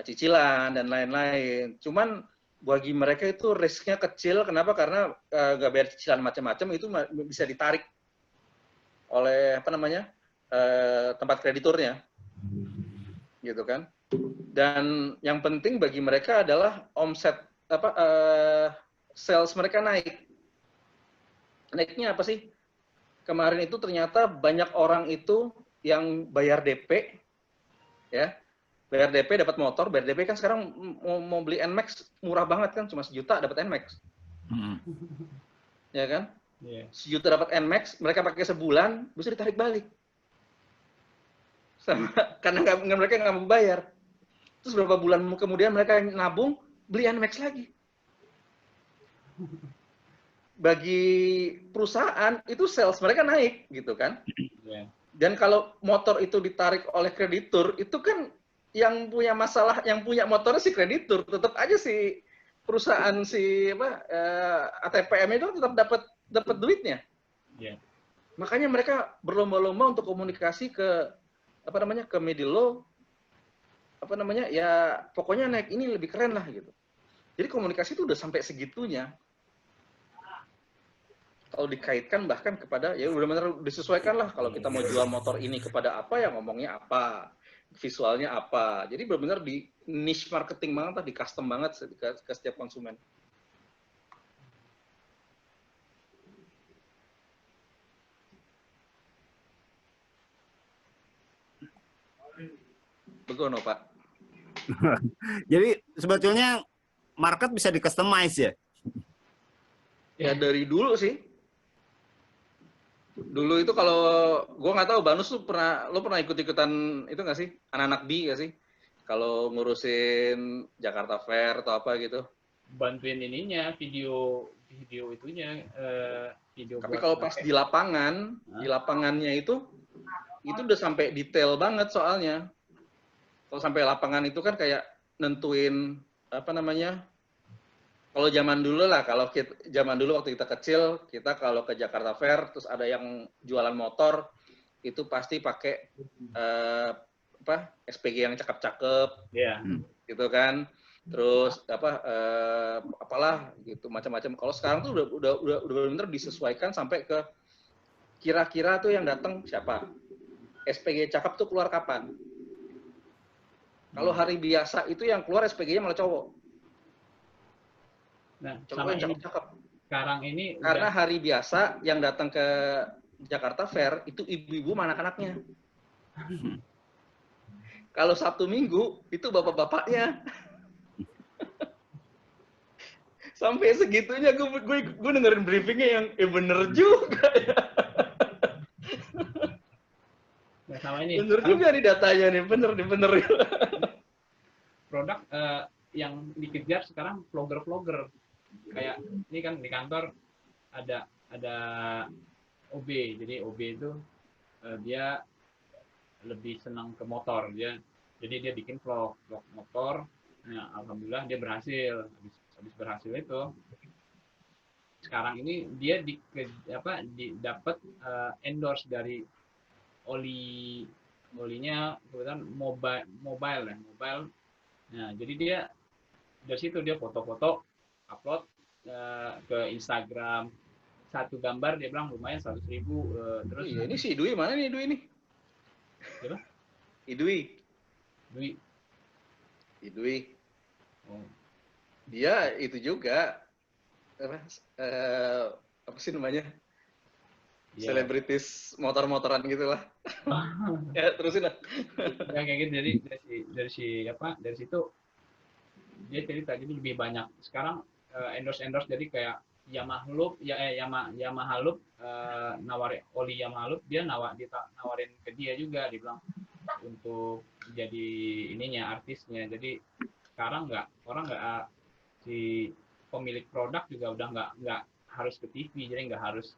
cicilan dan lain-lain. Cuman bagi mereka itu risknya kecil. Kenapa? Karena nggak bayar cicilan macam-macam itu bisa ditarik oleh apa namanya tempat krediturnya, gitu kan. Dan yang penting bagi mereka adalah omset sales mereka naik. Naiknya apa sih? Kemarin itu ternyata banyak orang itu yang bayar DP, ya. Bayar DP dapat motor, bayar DP kan sekarang mau beli NMAX murah banget kan, cuma 1 juta dapat NMAX. Ya kan? Yeah. 1 juta dapat NMAX, mereka pakai sebulan, bisa ditarik balik. Karena mereka nggak mau bayar. Terus beberapa bulan kemudian mereka nabung, beli NMAX lagi. Bagi perusahaan, itu sales mereka naik, gitu kan. Yeah. Dan kalau motor itu ditarik oleh kreditur, itu kan yang punya masalah, yang punya motornya si kreditur, tetap aja si perusahaan si ATPM itu tetap dapat duitnya. Iya. Makanya mereka berlomba-lomba untuk komunikasi ke ke Medilo, ya pokoknya naik ini lebih keren lah gitu. Jadi komunikasi itu udah sampai segitunya. Kalau dikaitkan bahkan kepada ya udah benar disesuaikan lah, kalau kita mau jual motor ini kepada apa ya ngomongnya apa, visualnya apa. Jadi benar-benar di niche marketing banget lah, di custom banget ke setiap konsumen. Begono, Pak. Jadi sebetulnya market bisa di customize ya? Ya dari dulu sih. Dulu itu kalau gue nggak tahu, Banus tuh lo pernah ikut-ikutan itu nggak sih, anak-anak B nggak sih? Kalau ngurusin Jakarta Fair atau apa gitu. Bantuin ininya, video itunya, video. Tapi kalau pas di lapangan, di lapangannya itu udah sampai detail banget soalnya. Kalau sampai lapangan itu kan kayak nentuin kalau zaman dulu lah, zaman dulu waktu kita kecil, kita kalau ke Jakarta Fair terus ada yang jualan motor, itu pasti pakai SPG yang cakep-cakep, gitu kan. Terus apalah gitu macam-macam. Kalau sekarang tuh udah benar-benar disesuaikan sampai ke kira-kira tuh yang datang siapa. SPG cakep tuh keluar kapan? Kalau hari biasa itu yang keluar SPG-nya malah cowok. Nah, cowok yang cakep-cakep. Sekarang ini karena hari biasa yang datang ke Jakarta Fair itu ibu-ibu sama anak-anaknya. Kalau Sabtu Minggu itu bapak-bapaknya. Sampai segitunya gue dengerin briefingnya yang bener juga ya. Nah, sama ini. Bener juga nih datanya nih, bener. Produk yang dikejar sekarang vlogger. Kayak ini kan di kantor ada OB. Jadi OB itu dia lebih senang ke motor, jadi dia bikin vlog motor. Nah, alhamdulillah dia berhasil. Habis berhasil itu sekarang ini dia dapat endorse dari olinya kebetulan mobile. Nah, jadi dia dari situ dia foto-foto upload ke Instagram, satu gambar dia bilang lumayan 100.000. Terus iya, ini si Idui mana nih, Idui nih? Siapa? Idui. Oh. Dia itu juga apa sih namanya? Yeah. Selebritis motor-motoran gitu lah. Ya, terusin lah. Ya kayak gitu. Jadi dari situ dia cerita, jadi lebih banyak sekarang endorse jadi kayak Yamaha Loop nawarin oli Yamaha Loop, dia nawarin ke dia juga, dibilang untuk jadi ininya artisnya. Jadi sekarang si pemilik produk juga udah nggak harus ke TV, jadi nggak harus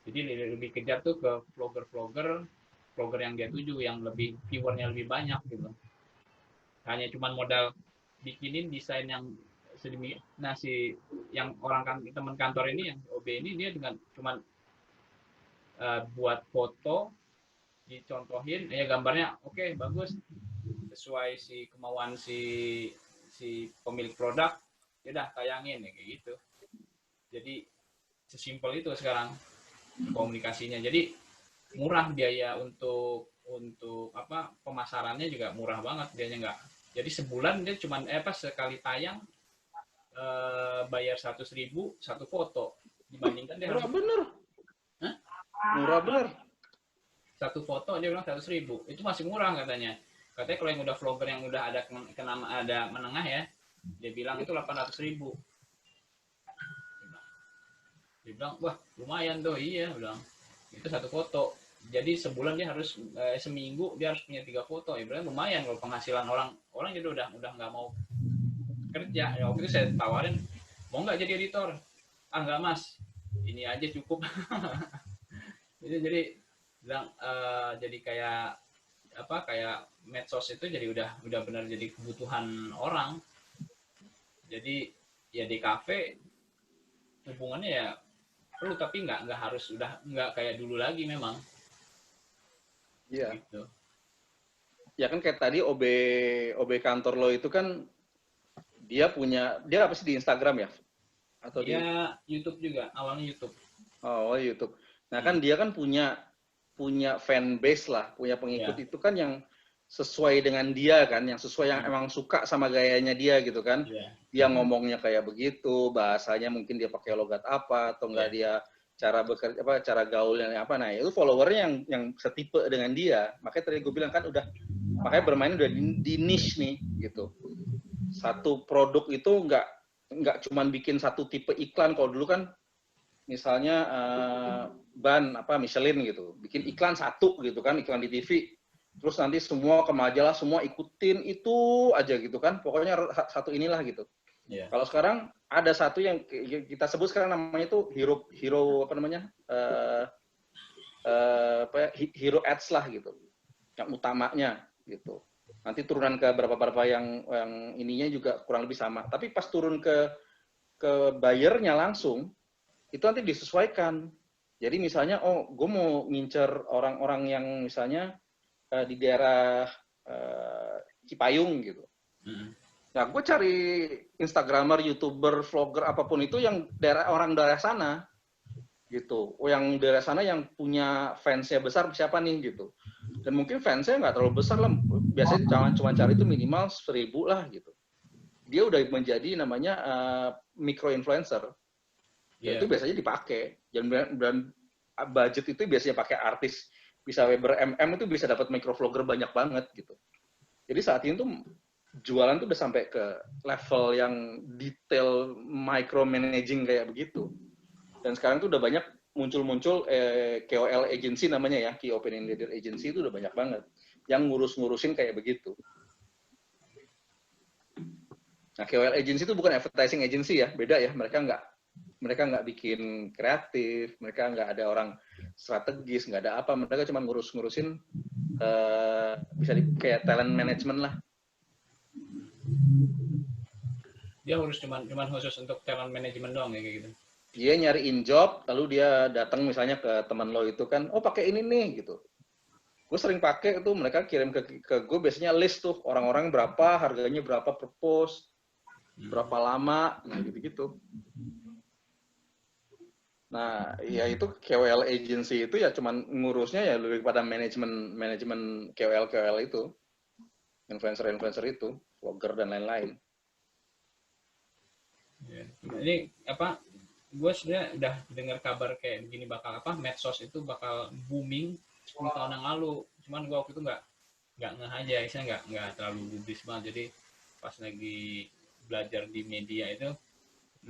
jadi lebih kejar tuh ke vlogger yang dia tuju, yang lebih viewernya lebih banyak gitu. Hanya cuman modal bikinin desain yang sedemikian. Nah, yang teman kantor ini, yang OB ini, dia dengan cuman buat foto, dicontohin, ya gambarnya oke, bagus, sesuai si kemauan si pemilik produk, ya udah tayangin ya, kayak gitu. Jadi sesimpel itu sekarang komunikasinya. Jadi murah biaya untuk pemasarannya juga murah banget, biayanya nggak. Jadi sebulan dia cuman sekali tayang bayar 100.000 satu foto, dibandingkan dia murah bener. Satu foto dia bilang 100.000, itu masih murah katanya. Katanya kalau yang udah vlogger yang udah ada menengah ya, dia bilang itu 800.000. Dia bilang wah lumayan tuh, iya bilang itu satu foto. Jadi sebulan dia harus seminggu dia harus punya 3 foto. Ya berarti lumayan kalau penghasilan orang jadi udah nggak mau kerja. Ya waktu itu saya tawarin, mau nggak jadi editor? Ah nggak mas, ini aja cukup. jadi bilang jadi kayak kayak medsos itu jadi udah benar jadi kebutuhan orang. Jadi ya di kafe hubungannya ya perlu, tapi nggak harus, udah nggak kayak dulu lagi memang. Iya. Gitu. Ya kan kayak tadi OB kantor lo itu kan dia apa sih di Instagram ya? Atau dia YouTube juga, awalnya YouTube. Oh, YouTube. Nah, kan dia kan punya fan base lah, punya pengikut itu kan yang sesuai dengan dia kan, yang sesuai yang emang suka sama gayanya dia gitu kan. Dia ngomongnya kayak begitu, bahasanya mungkin dia pakai logat apa atau enggak dia cara bekerja cara gaulnya apa. Nah, itu followernya yang setipe dengan dia. Makanya tadi gue bilang kan makanya bermain udah di niche nih gitu. Satu produk itu enggak cuman bikin satu tipe iklan. Kalau dulu kan misalnya ban Michelin gitu, bikin iklan satu gitu kan, iklan di TV, terus nanti semua ke majalah semua ikutin itu aja gitu kan, pokoknya satu inilah gitu. Kalau sekarang ada satu yang kita sebut sekarang namanya itu hero hero ads lah gitu, yang utamanya gitu. Nanti turunan ke berapa yang ininya juga kurang lebih sama, tapi pas turun ke buyernya langsung itu nanti disesuaikan. Jadi misalnya, gue mau ngincer orang-orang yang misalnya di daerah Cipayung gitu. Nah, gue cari Instagramer, YouTuber, vlogger, apapun itu yang orang daerah sana gitu. Yang daerah sana yang punya fansnya besar siapa nih gitu. Dan mungkin fansnya nggak terlalu besar lah. Biasanya cuma cari itu minimal 1.000 lah gitu. Dia udah menjadi namanya micro influencer. Ya, itu biasanya dipakai. Dan budget itu biasanya pakai artis. Bisa Weber MM itu bisa dapat microvlogger banyak banget gitu. Jadi saat ini tuh jualan tuh udah sampai ke level yang detail micromanaging kayak begitu. Dan sekarang tuh udah banyak muncul KOL agency namanya ya, Key Opinion Leader Agency itu udah banyak banget yang ngurusin kayak begitu. Nah, KOL agency itu bukan advertising agency ya, beda ya. Mereka nggak bikin kreatif, mereka nggak ada orang strategis, nggak ada apa, mereka cuma ngurusin bisa kayak talent management lah. Dia harus cuman khusus untuk talent management doang ya kayak gitu. Dia nyariin job, lalu dia datang misalnya ke teman lo itu kan, pakai ini nih gitu. Gue sering pakai itu, mereka kirim ke gue biasanya list tuh orang-orang berapa, harganya berapa per post, berapa lama, nah gitu-gitu. Nah, ya itu KOL agency itu ya cuman ngurusnya ya lebih pada manajemen KOL itu, influencer itu, vlogger dan lain-lain. Ini gue sebenarnya udah dengar kabar kayak begini bakal medsos itu bakal booming 10 tahun yang lalu. Cuman gue waktu itu nggak ngeh aja, saya nggak terlalu gubris banget. Jadi pas lagi belajar di media itu,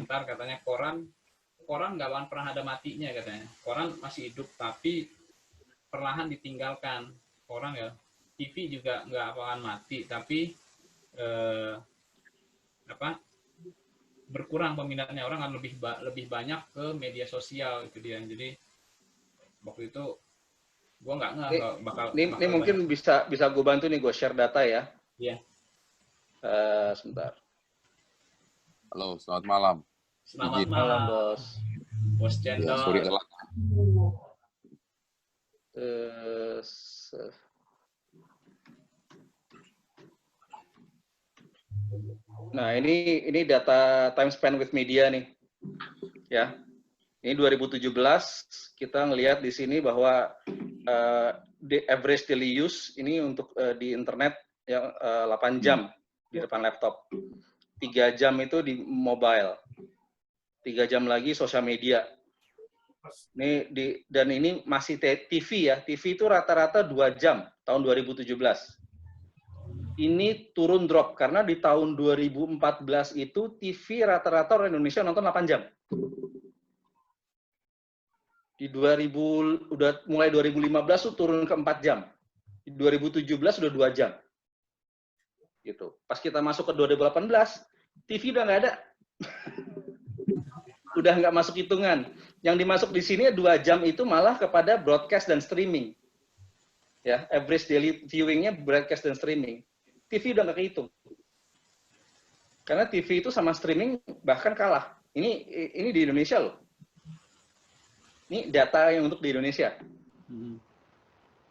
ntar katanya koran nggak akan pernah ada matinya katanya. Koran masih hidup tapi perlahan ditinggalkan. Koran ya, TV juga nggak akan mati tapi berkurang peminatnya, orang akan lebih banyak ke media sosial itu dia. Jadi waktu itu gue nggak ngeh bakal ini mungkin banyak. bisa gue bantu nih, gue share data ya. Iya. Sebentar. Halo, selamat malam. Selamat malam, Bos. Bos Cendol. Ya, sorry telat. Nah, ini data time spent with media nih. Ya. Ini 2017 kita ngelihat di sini bahwa the average daily use ini untuk di internet yang 8 jam di depan laptop. 3 jam itu di mobile. 3 jam lagi sosial media. Dan ini masih TV ya. TV itu rata-rata 2 jam tahun 2017. Ini turun drop karena di tahun 2014 itu TV rata-rata orang Indonesia nonton 8 jam. Di mulai 2015 tuh turun ke 4 jam. Di 2017 sudah 2 jam. Gitu. Pas kita masuk ke 2018, TV udah nggak ada. Udah nggak masuk hitungan. Yang dimasuk di sini 2 jam itu malah kepada broadcast dan streaming. Ya, average daily viewingnya broadcast dan streaming. TV udah nggak kehitung. Karena TV itu sama streaming bahkan kalah. Ini di Indonesia loh. Ini data yang untuk di Indonesia.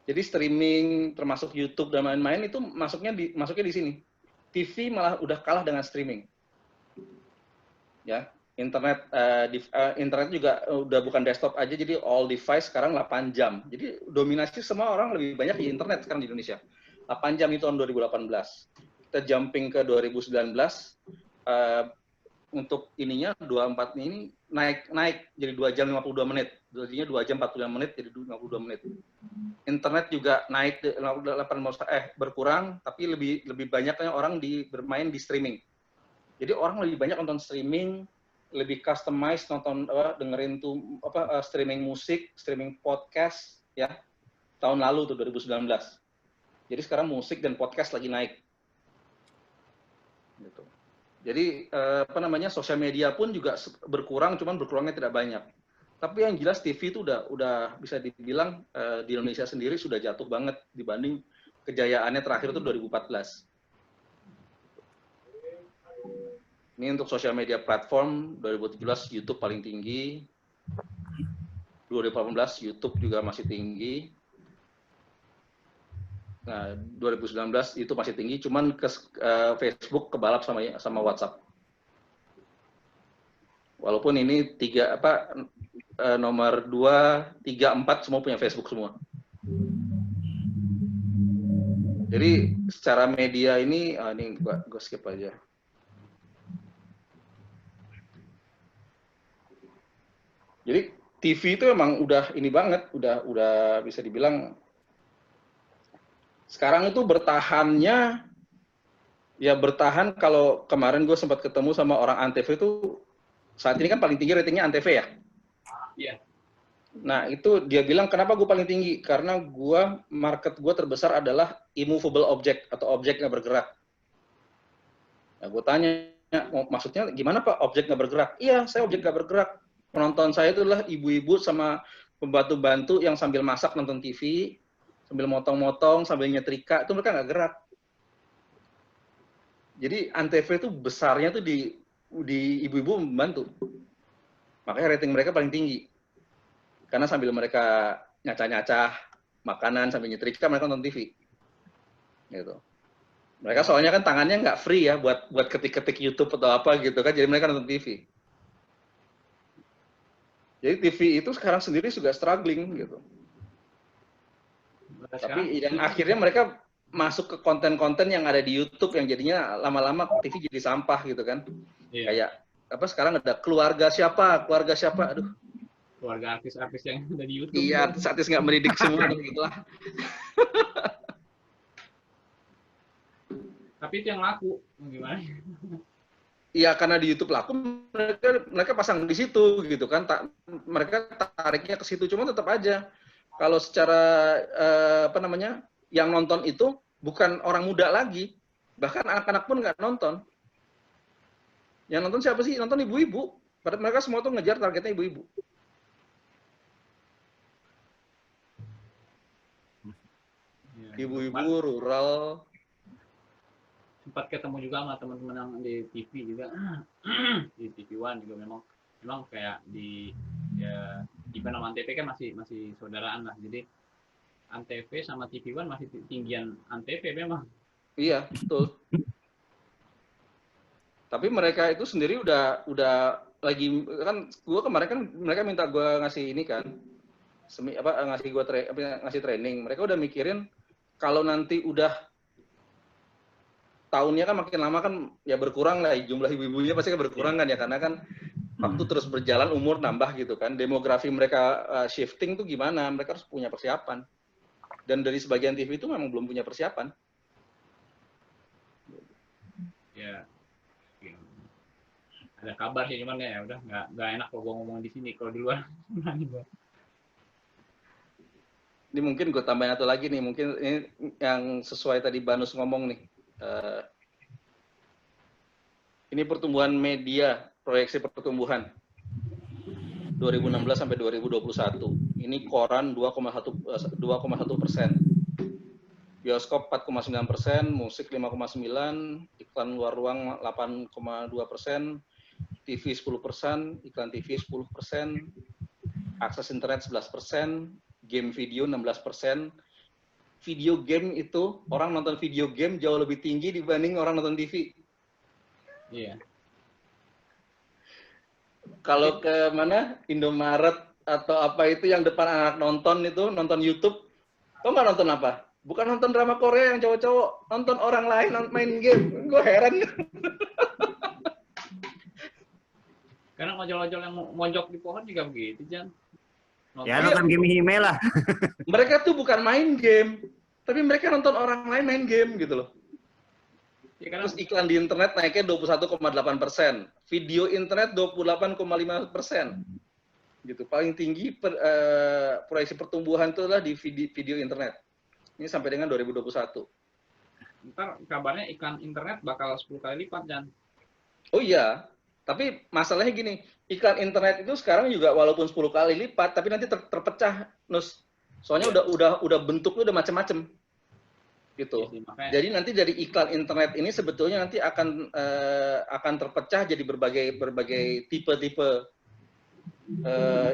Jadi streaming termasuk YouTube dan lain-lain itu masuknya di sini. TV malah udah kalah dengan streaming. Ya, internet juga udah bukan desktop aja, jadi all device sekarang 8 jam. Jadi dominasi semua orang lebih banyak di internet sekarang di Indonesia. 8 jam itu tahun 2018. Kita jumping ke 2019, untuk ininya 24 ini naik jadi 2 jam 52 menit. Jadinya 2 jam 45 menit jadi 52 menit. Internet juga naik berkurang, tapi lebih banyaknya orang bermain di streaming. Jadi orang lebih banyak nonton streaming, lebih customize nonton dengerin streaming musik, streaming podcast ya. Tahun lalu tuh 2019. Jadi sekarang musik dan podcast lagi naik. Gitu. Jadi sosial media pun juga berkurang, cuman berkurangnya tidak banyak. Tapi yang jelas TV itu udah bisa dibilang di Indonesia sendiri sudah jatuh banget dibanding kejayaannya terakhir itu 2014. Ini untuk sosial media platform 2017 YouTube paling tinggi, 2018 YouTube juga masih tinggi. Nah, 2019 itu masih tinggi, cuman Facebook kebalap sama WhatsApp. Walaupun ini nomor 2, 3, 4 semua punya Facebook semua. Jadi secara media ini gue skip aja. Jadi TV itu emang udah ini banget, udah bisa dibilang sekarang itu bertahan kalau kemarin gue sempat ketemu sama orang Antv itu saat ini kan paling tinggi ratingnya Antv ya. Iya. Nah itu dia bilang kenapa gue paling tinggi karena market gue terbesar adalah immovable object atau objek nggak bergerak. Nah gue tanya maksudnya gimana Pak objek nggak bergerak? Iya saya objek nggak bergerak. Penonton saya itu adalah ibu-ibu sama pembantu-bantu yang sambil masak nonton TV. Sambil motong-motong, sambil nyetrika, itu mereka nggak gerak. Jadi Antv itu besarnya tuh di ibu-ibu membantu. Makanya rating mereka paling tinggi. Karena sambil mereka nyacah-nyacah makanan, sambil nyetrika, mereka nonton TV. Gitu. Mereka soalnya kan tangannya nggak free ya buat ketik-ketik YouTube atau apa gitu kan, jadi mereka nonton TV. Jadi TV itu sekarang sendiri juga struggling gitu. Tapi dan akhirnya mereka masuk ke konten-konten yang ada di YouTube yang jadinya lama-lama TV jadi sampah gitu kan. Iya. Kayak sekarang ada keluarga siapa, aduh. Keluarga artis-artis yang ada di YouTube. Iya, artis nggak mendidik semua begitulah. Tapi itu yang laku, gimana? Iya, karena di YouTube laku mereka pasang di situ gitu kan. Mereka tariknya ke situ, cuma tetap aja. Kalau secara yang nonton itu bukan orang muda lagi, bahkan anak-anak pun nggak nonton. Yang nonton siapa sih? Nonton ibu-ibu. Mereka semua tuh ngejar targetnya ibu-ibu. Ibu-ibu rural. Sempat ketemu juga sama teman-teman yang di TV juga, di TV One juga memang kayak di event sama Antv kan masih saudaraan lah. Jadi Antv sama TV One masih tinggian Antv memang. Iya, betul. Tapi mereka itu sendiri udah lagi kan kemarin kan mereka minta gue ngasih ini kan. Ngasih training. Mereka udah mikirin kalau nanti udah tahunnya kan makin lama kan ya berkurang lah jumlah ibu-ibunya pasti kan berkurang kan ya karena kan waktu terus berjalan umur nambah gitu kan, demografi mereka shifting tuh gimana, mereka harus punya persiapan dan dari sebagian TV itu memang belum punya persiapan. Ya ada kabar sih cuman ya udah nggak enak kalau gue ngomong di sini, kalau di luar ini mungkin gue tambahin satu lagi nih, mungkin ini yang sesuai tadi Banus ngomong nih. Ini pertumbuhan media, proyeksi pertumbuhan 2016 sampai 2021. Ini koran 2,1%. bioskop 4,9%, musik 5,9%, iklan luar ruang 8,2%, TV 10%, iklan TV 10%, akses internet 11%, game video 16%. Video game itu, orang nonton video game jauh lebih tinggi dibanding orang nonton TV. Iya. Kalau ke mana, Indomaret atau apa itu yang depan anak nonton itu, nonton YouTube, kok nggak nonton apa? Bukan nonton drama Korea yang cowok-cowok, nonton orang lain main game. Gue heran. Karena ojol-ojol yang mojok di pohon juga begitu, Jan. Ya nonton game Hime lah. Mereka tuh bukan main game, tapi mereka nonton orang lain main game gitu loh. Ya, karena Terus iklan di internet naiknya 21,8%, video internet 28,5%. Gitu. Paling tinggi proyeksi pertumbuhan itu adalah di video internet. Ini sampai dengan 2021. ntar kabarnya iklan internet bakal 10 kali lipat, Jan. Oh iya, tapi masalahnya gini, iklan internet itu sekarang juga walaupun 10 kali lipat, tapi nanti terpecah, Nus. Soalnya udah bentuknya udah macam-macam. Gitu. Iya sih, makanya. Jadi nanti dari iklan internet ini sebetulnya nanti akan terpecah jadi berbagai tipe-tipe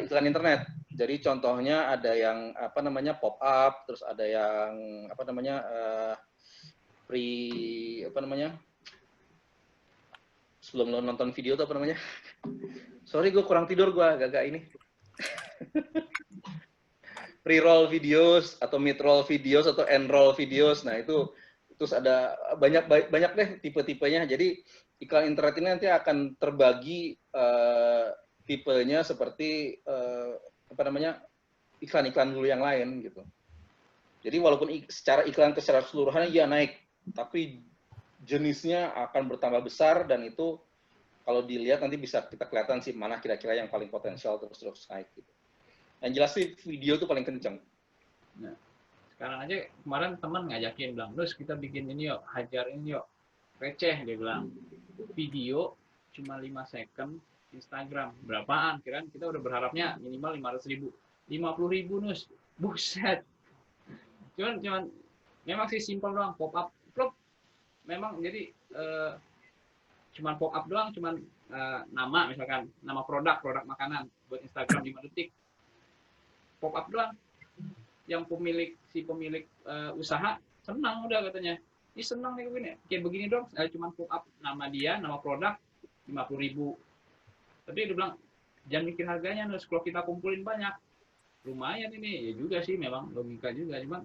iklan internet. Jadi contohnya ada yang apa namanya pop up, terus ada yang apa namanya sebelum lo nonton video tuh apa namanya? Sorry gue kurang tidur gue agak ini. Pre-roll videos atau mid-roll videos atau end-roll videos. Nah, itu terus ada banyak deh tipe-tipenya. Jadi iklan internet ini nanti akan terbagi tipenya seperti iklan-iklan dulu yang lain gitu. Jadi walaupun secara iklan secara keseluruhan ya naik, tapi jenisnya akan bertambah besar dan itu kalau dilihat nanti bisa kita kelihatan sih mana kira-kira yang paling potensial terus naik gitu. Yang jelas sih video tuh paling kencang. Nah, sekarang aja kemarin teman ngajakin bilang, terus kita bikin ini yuk, hajar ini yuk, receh dia bilang, video cuma 5 second Instagram, berapaan? Kirain kita udah berharapnya minimal 500.000, 50.000 Nus, buset. Cuman memang sih simpel doang, pop up, plop. Memang jadi cuman pop up doang, cuman nama misalkan, nama produk makanan buat Instagram 5 detik. Pop up doang. Yang si pemilik usaha senang udah katanya. Ini senang nih begini. Kayak begini dong, cuma pop up nama dia, nama produk 50.000. Tapi dia bilang jangan mikir harganya, Nus. Kalau kita kumpulin banyak, lumayan ini. Ya juga sih, memang logika juga, cuman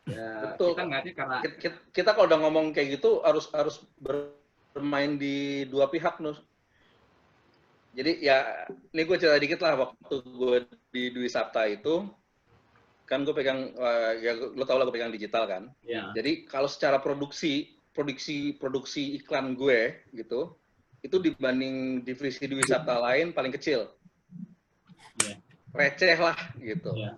ya, betul. Kita ngeliatnya karena kita kalau udah ngomong kayak gitu harus bermain di dua pihak, Nus. Jadi ya, ini gue cerita dikit lah, waktu gue di Dwi Sapta itu, kan gue pegang, ya lo tau lah gue pegang digital kan. ya. Jadi kalau secara produksi iklan gue gitu, itu dibanding divisi Dwi Sapta lain paling kecil. Ya. Receh lah gitu. Ya.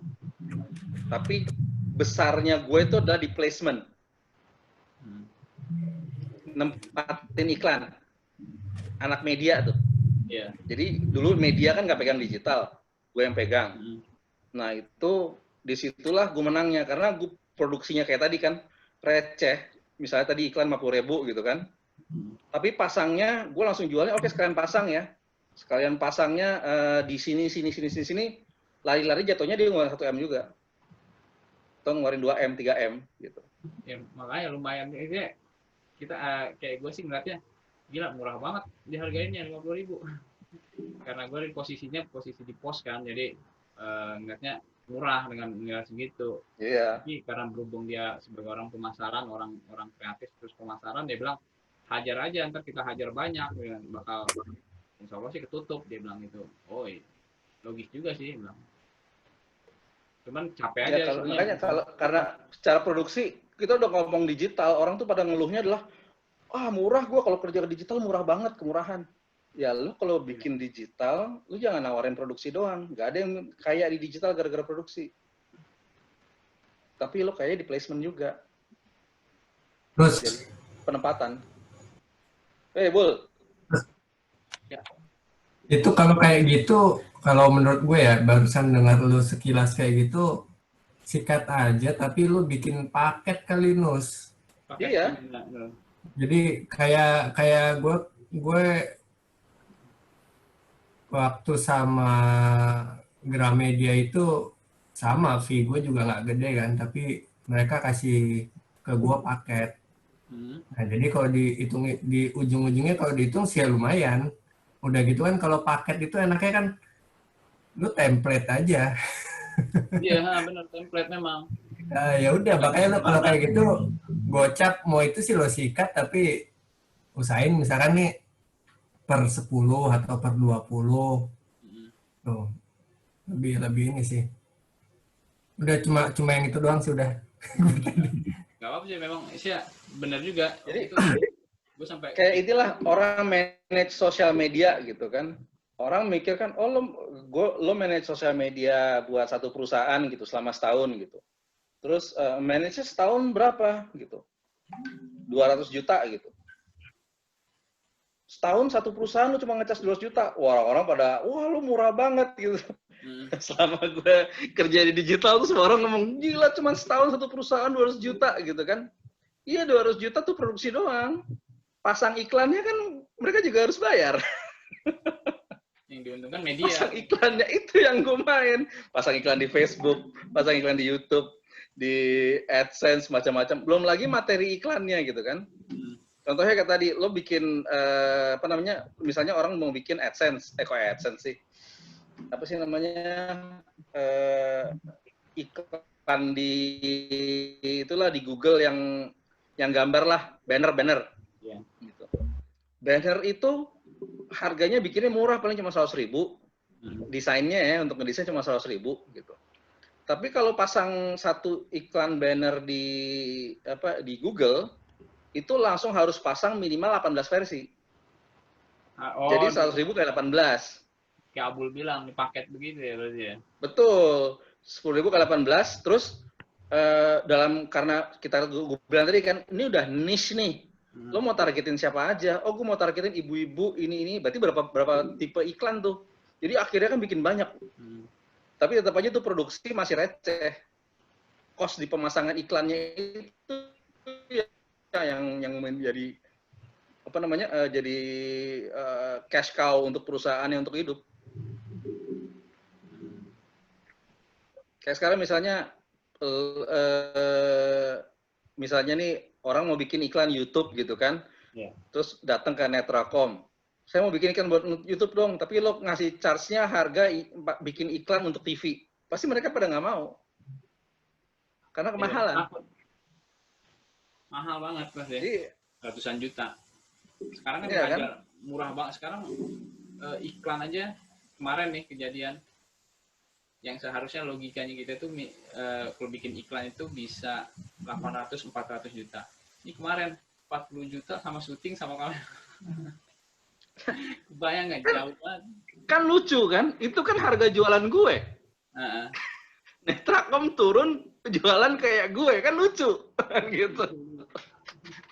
Tapi besarnya gue itu adalah di placement. Nempatin iklan. Anak media tuh. Ya. Jadi dulu media kan nggak pegang digital, gue yang pegang. Nah itu disitulah gue menangnya karena gue produksinya kayak tadi kan receh, misalnya tadi iklan 50.000 gitu kan. Tapi pasangnya gue langsung jualnya, oke sekalian pasang ya, sekalian pasangnya di sini, lari-lari jatuhnya dia ngeluarin 1 M juga, atau ngeluarin 2 M, 3 M gitu. Ya, makanya lumayan ini kita kayak gue sih ngeliatnya gila murah banget dihargainnya 50.000 karena gue di posisi di pos kan, jadi ngeliatnya murah dengan nilai segitu. Iya. Tapi karena berhubung dia sebagai orang pemasaran, orang kreatif terus pemasaran, dia bilang hajar aja, ntar kita hajar banyak, bakal insya Allah sih ketutup, dia bilang gitu. Oh iya, logis juga sih, bilang. Cuman capek aja. Ya, makanya karena secara produksi kita udah ngomong digital, orang tuh pada ngeluhnya adalah murah, gue kalau kerja ke digital murah banget, kemurahan. Ya lu kalau bikin digital, lu jangan nawarin produksi doang. Gak ada yang kaya di digital gara-gara produksi. Tapi lu kaya di placement juga. Terus jadi penempatan. Bul. Ya. Itu kalau kayak gitu, kalau menurut gue ya, barusan dengar lu sekilas kayak gitu, sikat aja, tapi lu bikin paket kali Nus. Pakai Iya. Jadi kayak kayak gue waktu sama Gramedia itu sama, fee gue juga nggak gede kan, tapi mereka kasih ke gue paket. Hmm. Nah, jadi kalau dihitung di ujung-ujungnya kalau dihitung sih ya lumayan. Udah gitu kan kalau paket itu enaknya kan lu template aja. Iya, benar template memang. Nah, ya udah makanya lu kalau kayak gitu gocap mau itu sih lo sikat tapi usahain misalkan nih per 10 atau per 20 Hmm. tuh. Lebih lebih ini sih. Udah cuma yang itu doang sih udah. Gak apa-apa sih memang sih ya, benar juga. Jadi Itu gue sampai kayak itulah orang manage sosial media gitu kan. Orang mikir kan, oh lo manage sosial media buat satu perusahaan gitu selama setahun gitu. Terus manage setahun berapa gitu? 200 juta gitu. Setahun satu perusahaan lu cuma ngecas 200 juta. Wah, orang pada, wah lu murah banget gitu. Selama gue kerja di digital tuh semua orang ngomong, gila cuma setahun satu perusahaan 200 juta gitu kan. Iya 200 juta tuh produksi doang. Pasang iklannya kan mereka juga harus bayar. yang diuntungkan media. Pasang iklannya itu yang gue main. Pasang iklan di Facebook, pasang iklan di YouTube, di AdSense, macam-macam. Belum lagi materi iklannya gitu kan. Contohnya kayak tadi, lo bikin, apa namanya, misalnya orang mau bikin AdSense. Kok AdSense sih? Apa sih namanya? Iklan di, itulah di Google yang gambar lah, banner. Iya. Gitu. Banner itu harganya bikinnya murah, paling cuma 100.000. Desainnya ya, untuk ngedesain cuma 100.000 gitu. Tapi kalau pasang satu iklan banner di Google, itu langsung harus pasang minimal 18 versi. Jadi 100.000 kayak 18. Kayak Abul bilang, di paket begitu ya berarti ya. Betul. 10.000 kali 18, terus karena gue bilang tadi kan, ini udah niche nih. Lo mau targetin siapa aja? Oh, gue mau targetin ibu-ibu ini. Berarti berapa tipe iklan tuh? Jadi akhirnya kan bikin banyak. Tapi tetap aja tuh produksi masih receh. Cost di pemasangan iklannya itu yang menjadi apa namanya jadi cash cow untuk perusahaannya untuk hidup. Kayak sekarang misalnya nih orang mau bikin iklan YouTube gitu kan, terus datang ke Netracom, saya mau bikin iklan buat YouTube dong, tapi lo ngasih charge-nya harga bikin iklan untuk TV, pasti mereka pada nggak mau, karena kemahalan. Mahal banget pasti. Jadi, ratusan juta. Sekarang kan iya, kan? murah banget. Sekarang iklan aja kemarin nih kejadian yang seharusnya logikanya kita tuh kalau bikin iklan itu bisa 800-400 juta. Ini kemarin 40 juta sama syuting sama kamera. Bayang nggak jauh banget. Kan lucu kan? Itu kan harga jualan gue. Netracom turun jualan kayak gue, kan lucu. Gitu.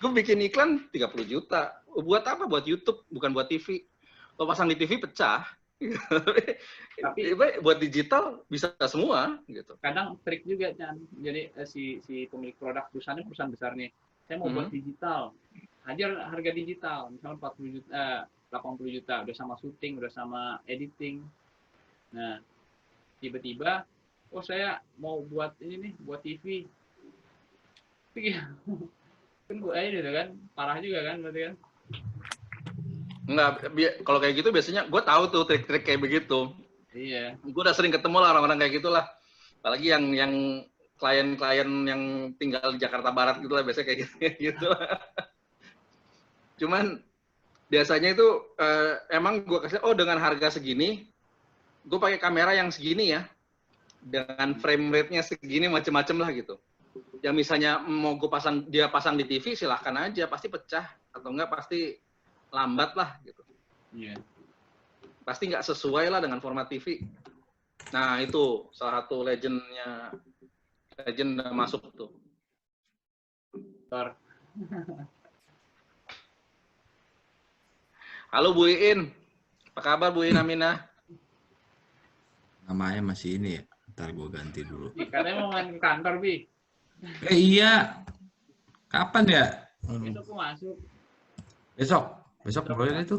Gue bikin iklan 30 juta. Buat apa? Buat YouTube, bukan buat TV. Kalau pasang di TV pecah. Tapi buat digital bisa semua gitu. Kadang trik juga Chan. Jadi si pemilik produk perusahaan besar nih. Saya mau buat digital. Hajar harga digital, misalnya 40 juta, 80 juta, udah sama syuting, udah sama editing. Nah, tiba-tiba saya mau buat ini nih, buat TV. Kan gue gitu kan, parah juga kan berarti kan. Enggak, kalau kayak gitu biasanya gue tahu tuh trik-trik kayak begitu. Iya. Gue udah sering ketemu lah orang-orang kayak gitulah. Apalagi yang klien-klien yang tinggal di Jakarta Barat gitu lah, biasanya kayak gitu lah. Cuman biasanya itu emang gue kasih, dengan harga segini, gue pakai kamera yang segini ya, dengan frame rate-nya segini macem-macem lah gitu. Yang misalnya mau dia pasang di TV, silahkan aja, pasti pecah atau enggak pasti lambat lah gitu. Iya. Pasti nggak sesuai lah dengan format TV. Nah itu salah satu legend masuk tuh. Halo Bu Iin, apa kabar Bu Iin Aminah? Namanya masih ini ya, Ntar gue ganti dulu. Katanya mau main ke kantor, Bi. Iya. Kapan ya? Besok aku masuk. Besok boleh itu.